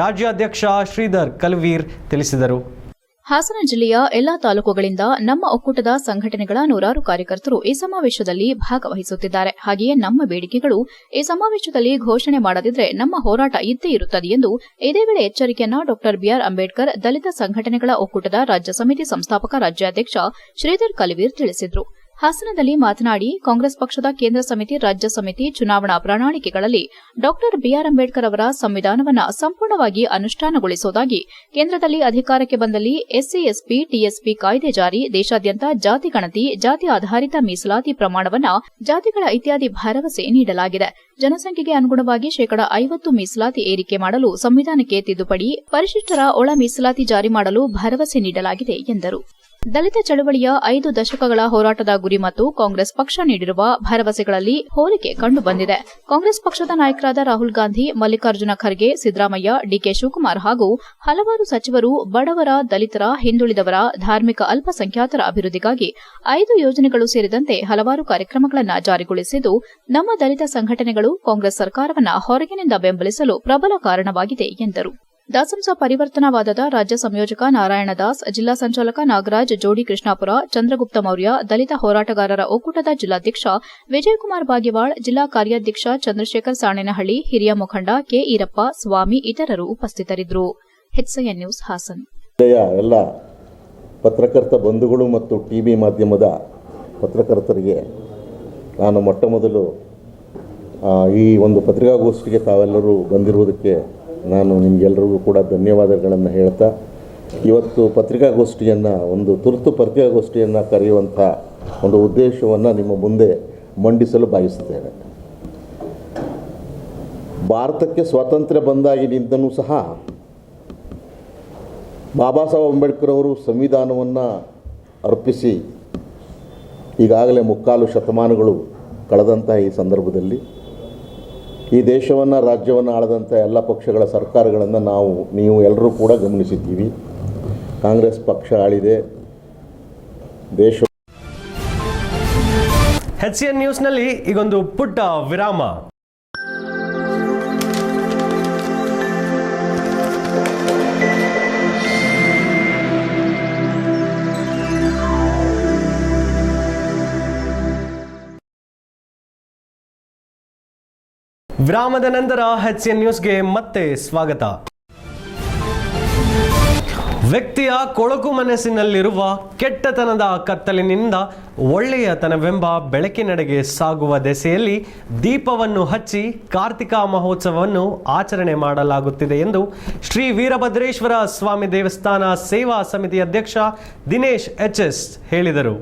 A: ರಾಜ್ಯಾಧ್ಯಕ್ಷ ಶ್ರೀಧರ್ ಕಲ್ವೀರ್ ತಿಳಿಸಿದರು.
B: ಹಾಸನ ಜಿಲ್ಲೆಯ ಎಲ್ಲಾ ತಾಲೂಕುಗಳಿಂದ ನಮ್ಮ ಒಕ್ಕೂಟದ ಸಂಘಟನೆಗಳ 100 ಕಾರ್ಯಕರ್ತರು ಈ ಸಮಾವೇಶದಲ್ಲಿ ಭಾಗವಹಿಸುತ್ತಿದ್ದಾರೆ. ಹಾಗೆಯೇ ನಮ್ಮ ಬೇಡಿಕೆಗಳು ಈ ಸಮಾವೇಶದಲ್ಲಿ ಘೋಷಣೆ ಮಾಡದಿದ್ದರೆ ನಮ್ಮ ಹೋರಾಟ ಇದ್ದೇ ಇರುತ್ತದೆ ಎಂದು ಇದೇ ವೇಳೆ ಎಚ್ಚರಿಕೆಯನ್ನ ಡಾಕ್ಟರ್ BR ಅಂಬೇಡ್ಕರ್ ದಲಿತ ಸಂಘಟನೆಗಳ ಒಕ್ಕೂಟದ ರಾಜ್ಯ ಸಮಿತಿ ಸಂಸ್ಥಾಪಕ ರಾಜ್ಯಾಧ್ಯಕ್ಷ ಶ್ರೀಧರ್ ಕಲ್ವೀರ್ ತಿಳಿಸಿದರು. ಹಾಸನದಲ್ಲಿ ಮಾತನಾಡಿ, ಕಾಂಗ್ರೆಸ್ ಪಕ್ಷದ ಕೇಂದ್ರ ಸಮಿತಿ, ರಾಜ್ಯ ಸಮಿತಿ ಚುನಾವಣಾ ಪ್ರಣಾಳಿಕೆಗಳಲ್ಲಿ ಡಾಕ್ಟರ್ BR ಅಂಬೇಡ್ಕರ್ ಅವರ ಸಂವಿಧಾನವನ್ನು ಸಂಪೂರ್ಣವಾಗಿ ಅನುಷ್ಠಾನಗೊಳಿಸುವುದಾಗಿ, ಕೇಂದ್ರದಲ್ಲಿ ಅಧಿಕಾರಕ್ಕೆ ಬಂದಲ್ಲಿ SC, ST, TSP ಕಾಯ್ದೆ ಜಾರಿ, ದೇಶಾದ್ಯಂತ ಜಾತಿ ಗಣತಿ, ಜಾತಿ ಆಧಾರಿತ ಮೀಸಲಾತಿ ಪ್ರಮಾಣವನ್ನು ಜಾತಿಗಳ ಇತ್ಯಾದಿ ಭರವಸೆ ನೀಡಲಾಗಿದೆ. ಜನಸಂಖ್ಯೆಗೆ ಅನುಗುಣವಾಗಿ 50% ಮೀಸಲಾತಿ ಏರಿಕೆ ಮಾಡಲು ಸಂವಿಧಾನಕ್ಕೆ ತಿದ್ದುಪಡಿ, ಪರಿಶಿಷ್ಟರ ಒಳ ಮೀಸಲಾತಿ ಜಾರಿ ಮಾಡಲು ಭರವಸೆ ನೀಡಲಾಗಿದೆ ಎಂದರು. ದಲಿತ ಚಳವಳಿಯ 5 ದಶಕಗಳ ಹೋರಾಟದ ಗುರಿ ಮತ್ತು ಕಾಂಗ್ರೆಸ್ ಪಕ್ಷ ನೀಡಿರುವ ಭರವಸೆಗಳಲ್ಲಿ ಹೋಲಿಕೆ ಕಂಡುಬಂದಿದೆ. ಕಾಂಗ್ರೆಸ್ ಪಕ್ಷದ ನಾಯಕರಾದ ರಾಹುಲ್ ಗಾಂಧಿ, ಮಲ್ಲಿಕಾರ್ಜುನ ಖರ್ಗೆ, ಸಿದ್ದರಾಮಯ್ಯ, DK ಶಿವಕುಮಾರ್ ಹಾಗೂ ಹಲವಾರು ಸಚಿವರು ಬಡವರ, ದಲಿತರ, ಹಿಂದುಳಿದವರ, ಧಾರ್ಮಿಕ ಅಲ್ಪಸಂಖ್ಯಾತರ ಅಭಿವೃದ್ಧಿಗಾಗಿ 5 ಯೋಜನೆಗಳು ಸೇರಿದಂತೆ ಹಲವಾರು ಕಾರ್ಯಕ್ರಮಗಳನ್ನು ಜಾರಿಗೊಳಿಸಿದ್ದು, ನಮ್ಮ ದಲಿತ ಸಂಘಟನೆಗಳು ಕಾಂಗ್ರೆಸ್ ಸರ್ಕಾರವನ್ನು ಹೊರಗಿನಿಂದ ಬೆಂಬಲಿಸಲು ಪ್ರಬಲ ಕಾರಣವಾಗಿದೆ ಎಂದರು. ದಾಸಂಸ ಪರಿವರ್ತನಾವಾದದ ರಾಜ್ಯ ಸಂಯೋಜಕ ನಾರಾಯಣ ದಾಸ್, ಜಿಲ್ಲಾ ಸಂಚಾಲಕ ನಾಗರಾಜ್, ಜೋಡಿ ಕೃಷ್ಣಾಪುರ, ಚಂದ್ರಗುಪ್ತ ಮೌರ್ಯ, ದಲಿತ ಹೋರಾಟಗಾರರ ಒಕ್ಕೂಟದ ಜಿಲ್ಲಾಧ್ಯಕ್ಷ ವಿಜಯಕುಮಾರ್ ಬಾಗೇವಾಳ್, ಜಿಲ್ಲಾ ಕಾರ್ಯಾಧ್ಯಕ್ಷ ಚಂದ್ರಶೇಖರ್ ಸಾಣೇನಹಳ್ಳಿ, ಹಿರಿಯ ಮುಖಂಡ ಕೆ ಈರಪ್ಪ, ಸ್ವಾಮಿ ಇತರರು ಉಪಸ್ಥಿತರಿದ್ದರು. HCN news, Hassan.
M: ಎಲ್ಲ ಪತ್ರಕರ್ತ ಬಂಧುಗಳು ಮತ್ತು TV ಮಾಧ್ಯಮದ ಪತ್ರಕರ್ತರಿಗೆ ನಾನು ಮೊಟ್ಟಮೊದಲು ಈ ಒಂದು ಪತ್ರಿಕಾಗೋಷ್ಠಿಗೆ ತಾವೆಲ್ಲರೂ ಬಂದಿರುವುದಕ್ಕೆ ನಾನು ನಿಮಗೆಲ್ಲರಿಗೂ ಕೂಡ ಧನ್ಯವಾದಗಳನ್ನು ಹೇಳ್ತಾ, ಇವತ್ತು ಪತ್ರಿಕಾಗೋಷ್ಠಿಯನ್ನು, ಒಂದು ತುರ್ತು ಪತ್ರಿಕಾಗೋಷ್ಠಿಯನ್ನು ಕರೆಯುವಂಥ ಒಂದು ಉದ್ದೇಶವನ್ನು ನಿಮ್ಮ ಮುಂದೆ ಮಂಡಿಸಲು ಬಯಸುತ್ತೇನೆ. ಭಾರತಕ್ಕೆ ಸ್ವಾತಂತ್ರ್ಯ ಬಂದಾಗಿನಿಂದನೂ ಸಹ ಬಾಬಾ ಸಾಹೇಬ್ ಅಂಬೇಡ್ಕರ್ ಅವರು ಸಂವಿಧಾನವನ್ನು ಅರ್ಪಿಸಿ ಈಗಾಗಲೇ 3/4 ಶತಮಾನಗಳು ಕಳೆದಂಥ ಈ ಸಂದರ್ಭದಲ್ಲಿ ಈ ದೇಶವನ್ನು ರಾಜ್ಯವನ್ನು ಆಳದಂಥ ಎಲ್ಲ ಪಕ್ಷಗಳ ಸರ್ಕಾರಗಳನ್ನು ನೀವು ಎಲ್ಲರೂ ಕೂಡ ಗಮನಿಸಿದ್ದೀವಿ. ಕಾಂಗ್ರೆಸ್ ಪಕ್ಷ ಆಳಿದೆ ದೇಶ.
A: HCN ನ್ಯೂಸ್ನಲ್ಲಿ ಈಗೊಂದು ಪುಟ್ಟ ವಿರಾಮ. ವಿರಾಮದ ನಂತರ HCN ನ್ಯೂಸ್ಗೆ ಮತ್ತೆ ಸ್ವಾಗತ. ವ್ಯಕ್ತಿಯ ಕೊಳಕು ಮನಸ್ಸಿನಲ್ಲಿರುವ ಕೆಟ್ಟತನದ ಕತ್ತಲಿನಿಂದ ಒಳ್ಳೆಯತನವೆಂಬ ಬೆಳಕಿನೆಡೆಗೆ ಸಾಗುವ ದೆಸೆಯಲ್ಲಿ ದೀಪವನ್ನು ಹಚ್ಚಿ ಕಾರ್ತಿಕ ಮಹೋತ್ಸವವನ್ನು ಆಚರಣೆ ಮಾಡಲಾಗುತ್ತಿದೆ ಎಂದು ಶ್ರೀ ವೀರಭದ್ರೇಶ್ವರ ಸ್ವಾಮಿ ದೇವಸ್ಥಾನ ಸೇವಾ ಸಮಿತಿ ಅಧ್ಯಕ್ಷ ದಿನೇಶ್ HS ಹೇಳಿದರು.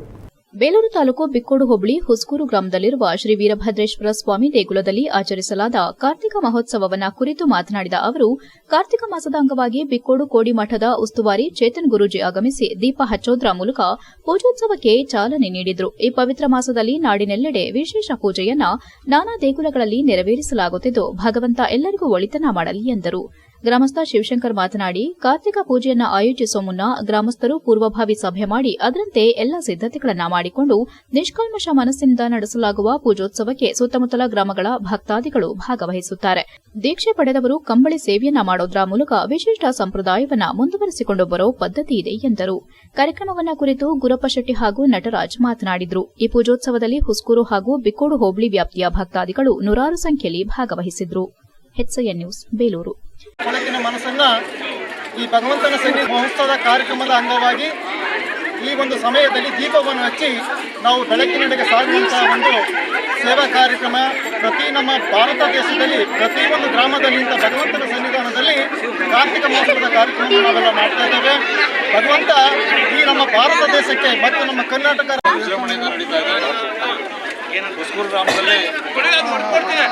B: ಬೇಲೂರು ತಾಲೂಕು ಬಿಕ್ಕೋಡು ಹೋಬಳಿ ಹುಸ್ಕೂರು ಗ್ರಾಮದಲ್ಲಿರುವ ಶ್ರೀ ವೀರಭದ್ರೇಶ್ವರ ಸ್ವಾಮಿ ದೇಗುಲದಲ್ಲಿ ಆಚರಿಸಲಾದ ಕಾರ್ತಿಕ ಮಹೋತ್ಸವವನ್ನ ಕುರಿತು ಮಾತನಾಡಿದ ಅವರು, ಕಾರ್ತಿಕ ಮಾಸದ ಅಂಗವಾಗಿ ಬಿಕ್ಕೋಡು ಕೋಡಿ ಮಠದ ಉಸ್ತುವಾರಿ ಚೇತನ್ ಗುರೂಜಿ ಆಗಮಿಸಿ ದೀಪ ಹಚ್ಚೋದ್ರ ಮೂಲಕ ಪೂಜೋತ್ಸವಕ್ಕೆ ಚಾಲನೆ ನೀಡಿದ್ರು. ಈ ಪವಿತ್ರ ಮಾಸದಲ್ಲಿ ನಾಡಿನೆಲ್ಲೆಡೆ ವಿಶೇಷ ಪೂಜೆಯನ್ನ ನಾನಾ ದೇಗುಲಗಳಲ್ಲಿ ನೆರವೇರಿಸಲಾಗುತ್ತಿದ್ದು, ಭಗವಂತ ಎಲ್ಲರಿಗೂ ಒಳಿತನ ಮಾಡಲಿ ಎಂದರು. ಗ್ರಾಮಸ್ಥ ಶಿವಶಂಕರ್ ಮಾತನಾಡಿ, ಕಾರ್ತಿಕ ಪೂಜೆಯನ್ನ ಆಯೋಜಿಸುವ ಮುನ್ನ ಗ್ರಾಮಸ್ಥರು ಪೂರ್ವಭಾವಿ ಸಭೆ ಮಾಡಿ ಅದರಂತೆ ಎಲ್ಲ ಸಿದ್ದತೆಗಳನ್ನ ಮಾಡಿಕೊಂಡು ನಿಷ್ಕಲ್ಮಶ ಮನಸ್ಸಿನಿಂದ ನಡೆಸಲಾಗುವ ಪೂಜೋತ್ಸವಕ್ಕೆ ಸುತ್ತಮುತ್ತಲ ಗ್ರಾಮಗಳ ಭಕ್ತಾದಿಗಳು ಭಾಗವಹಿಸುತ್ತಾರೆ. ದೀಕ್ಷೆ ಪಡೆದವರು ಕಂಬಳಿ ಸೇವೆಯನ್ನ ಮಾಡೋದ್ರ ಮೂಲಕ ವಿಶಿಷ್ಟ ಸಂಪ್ರದಾಯವನ್ನ ಮುಂದುವರೆಸಿಕೊಂಡು ಬರೋ ಪದ್ಧತಿ ಇದೆ ಎಂದರು. ಕಾರ್ಯಕ್ರಮವನ್ನ ಕುರಿತು ಗುರಪ್ಪ ಶೆಟ್ಟಿ ಹಾಗೂ ನಟರಾಜ್ ಮಾತನಾಡಿದ್ರು. ಈ ಪೂಜೋತ್ಸವದಲ್ಲಿ ಹುಸ್ಕೂರು ಹಾಗೂ ಬಿಕ್ಕೋಡು ಹೋಬಳಿ ವ್ಯಾಪ್ತಿಯ ಭಕ್ತಾದಿಗಳು ನೂರಾರು ಸಂಖ್ಯೆಯಲ್ಲಿ ಭಾಗವಹಿಸಿದ್ರು. HCN news Belur.
N: ಕೊಳಕಿನ ಮನಸ್ಸನ್ನ ಈ ಭಗವಂತನ ಸನ್ನಿಧಿ ಮಹೋತ್ಸವದ ಕಾರ್ಯಕ್ರಮದ ಅಂಗವಾಗಿ ಈ ಒಂದು ಸಮಯದಲ್ಲಿ ದೀಪವನ್ನು ಹಚ್ಚಿ ನಾವು ಬೆಳಕಿನೆಡೆಗೆ ಸಾಗುವಂತಹ ಒಂದು ಸೇವಾ ಕಾರ್ಯಕ್ರಮ ಪ್ರತಿ ನಮ್ಮ ಭಾರತ ದೇಶದಲ್ಲಿ ಪ್ರತಿಯೊಂದು ಗ್ರಾಮದಲ್ಲಿ ಇಂಥ ಭಗವಂತನ ಸನ್ನಿಧಾನದಲ್ಲಿ ಕಾರ್ತಿಕ ಮಹೋತ್ಸವದ ಕಾರ್ಯಕ್ರಮ ನಾವೆಲ್ಲ ಮಾಡ್ತಾ ಇದ್ದೇವೆ. ಭಗವಂತ ಈ ನಮ್ಮ ಭಾರತ ದೇಶಕ್ಕೆ ಮತ್ತು ನಮ್ಮ ಕರ್ನಾಟಕ
O: ವಿಜೃಂಭಣೆಯಿಂದ ನಡೀತಾ ಇದೆ. ಹೊಸೂರು ಗ್ರಾಮದಲ್ಲಿ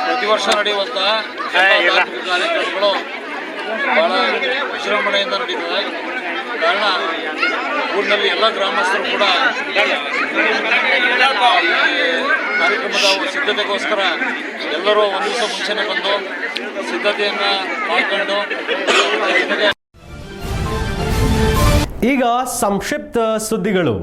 O: ಪ್ರತಿ ವರ್ಷ ನಡೆಯುವಂತಹ ಕಾರ್ಯಕ್ರಮಗಳು ಬಹಳ ವಿಜೃಂಭಣೆಯಿಂದ ನಡೀತದೆ. ಕಾರಣ ಊರಿನಲ್ಲಿ ಎಲ್ಲ ಗ್ರಾಮಸ್ಥರು ಕೂಡ ಕಾರ್ಯಕ್ರಮದ ಸಿದ್ಧತೆಗೋಸ್ಕರ ಎಲ್ಲರೂ ಒಂದು ದಿವಸ ಮುಂಚೆನೆ ಬಂದು ಸಿದ್ಧತೆಯನ್ನು ಮಾಡಿಕೊಂಡು
A: ಈಗ ಸಂಕ್ಷಿಪ್ತ ಸುದ್ದಿಗಳು.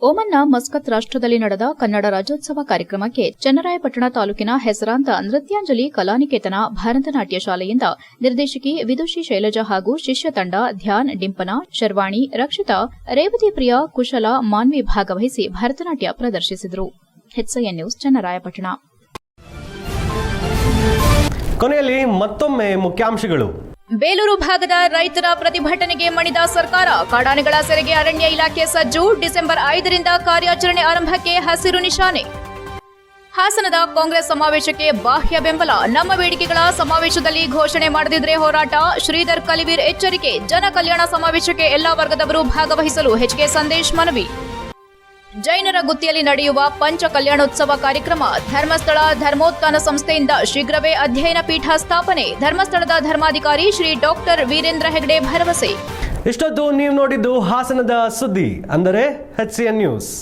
B: ಓಮನ್ನ ಮಸ್ಕತ್ ರಾಷ್ಟ್ರದಲ್ಲಿ ನಡೆದ ಕನ್ನಡ ರಾಜ್ಯೋತ್ಸವ ಕಾರ್ಯಕ್ರಮಕ್ಕೆ ಚನ್ನರಾಯಪಟ್ಟಣ ತಾಲೂಕಿನ ಹೆಸರಾಂತ ನೃತ್ಯಾಂಜಲಿ ಕಲಾನಿಕೇತನ ಭರತನಾಟ್ಯ ಶಾಲೆಯಿಂದ ನಿರ್ದೇಶಕಿ ವಿದುಷಿ ಶೈಲಜಾ ಹಾಗೂ ಶಿಷ್ಯ ತಂಡ ಧ್ಯಾನ್ ಡಿಂಪನ, ಶರ್ವಾಣಿ, ರಕ್ಷಿತಾ, ರೇವತಿ ಪ್ರಿಯಾ, ಕುಶಲ, ಮಾನ್ವಿ ಭಾಗವಹಿಸಿ ಭರತನಾಟ್ಯ ಪ್ರದರ್ಶಿಸಿದರು. HCN news Channarayapatna.
A: ಕೊನೆಯಲ್ಲಿ ಮತ್ತೊಮ್ಮೆ ಮುಖ್ಯಾಂಶಗಳು.
B: ಬೇಲೂರು ಭಾಗದ ರೈತರ ಪ್ರತಿಭಟನೆಗೆ ಮಣಿದ ಸರ್ಕಾರ, ಕಾಡಾನೆಗಳ ಸೆರೆಗೆ ಅರಣ್ಯ ಇಲಾಖೆ ಸಜ್ಜು, ಡಿಸೆಂಬರ್ 5ರಿಂದ ಕಾರ್ಯಾಚರಣೆ ಆರಂಭಕ್ಕೆ ಹಸಿರು ನಿಶಾನೆ. ಹಾಸನದ ಕಾಂಗ್ರೆಸ್ ಸಮಾವೇಶಕ್ಕೆ ಬಾಹ್ಯ ಬೆಂಬಲ, ನಮ್ಮ ಬೇಡಿಕೆಗಳ ಸಮಾವೇಶದಲ್ಲಿ ಘೋಷಣೆ ಮಾಡದಿದ್ರೆ ಹೋರಾಟ, ಶ್ರೀಧರ್ ಕಲಿವೀರ್ ಎಚ್ಚರಿಕೆ. ಜನ ಕಲ್ಯಾಣ ಸಮಾವೇಶಕ್ಕೆ ಎಲ್ಲಾ ವರ್ಗದವರು ಭಾಗವಹಿಸಲು HK ಸಂದೇಶ್ ಮನವಿ. ಜೈನರ ಗುತ್ತಿಯಲ್ಲಿ ನಡೆಯುವ ಪಂಚ ಕಲ್ಯಾಣೋತ್ಸವ ಕಾರ್ಯಕ್ರಮ, ಧರ್ಮಸ್ಥಳ ಧರ್ಮೋತ್ಥಾನ ಸಂಸ್ಥೆಯಿಂದ ಶೀಘ್ರವೇ ಅಧ್ಯಯನ ಪೀಠ ಸ್ಥಾಪನೆ, ಧರ್ಮಸ್ಥಳದ ಧರ್ಮಾಧಿಕಾರಿ ಶ್ರೀ ಡಾಕ್ಟರ್ ವೀರೇಂದ್ರ ಹೆಗಡೆ ಭರವಸೆ.
A: ಇಷ್ಟೊತ್ತು ನೀವು ನೋಡಿದ್ದು ಹಾಸನದ ಸುದ್ದಿ ಅಂದರೆ HCN ನ್ಯೂಸ್.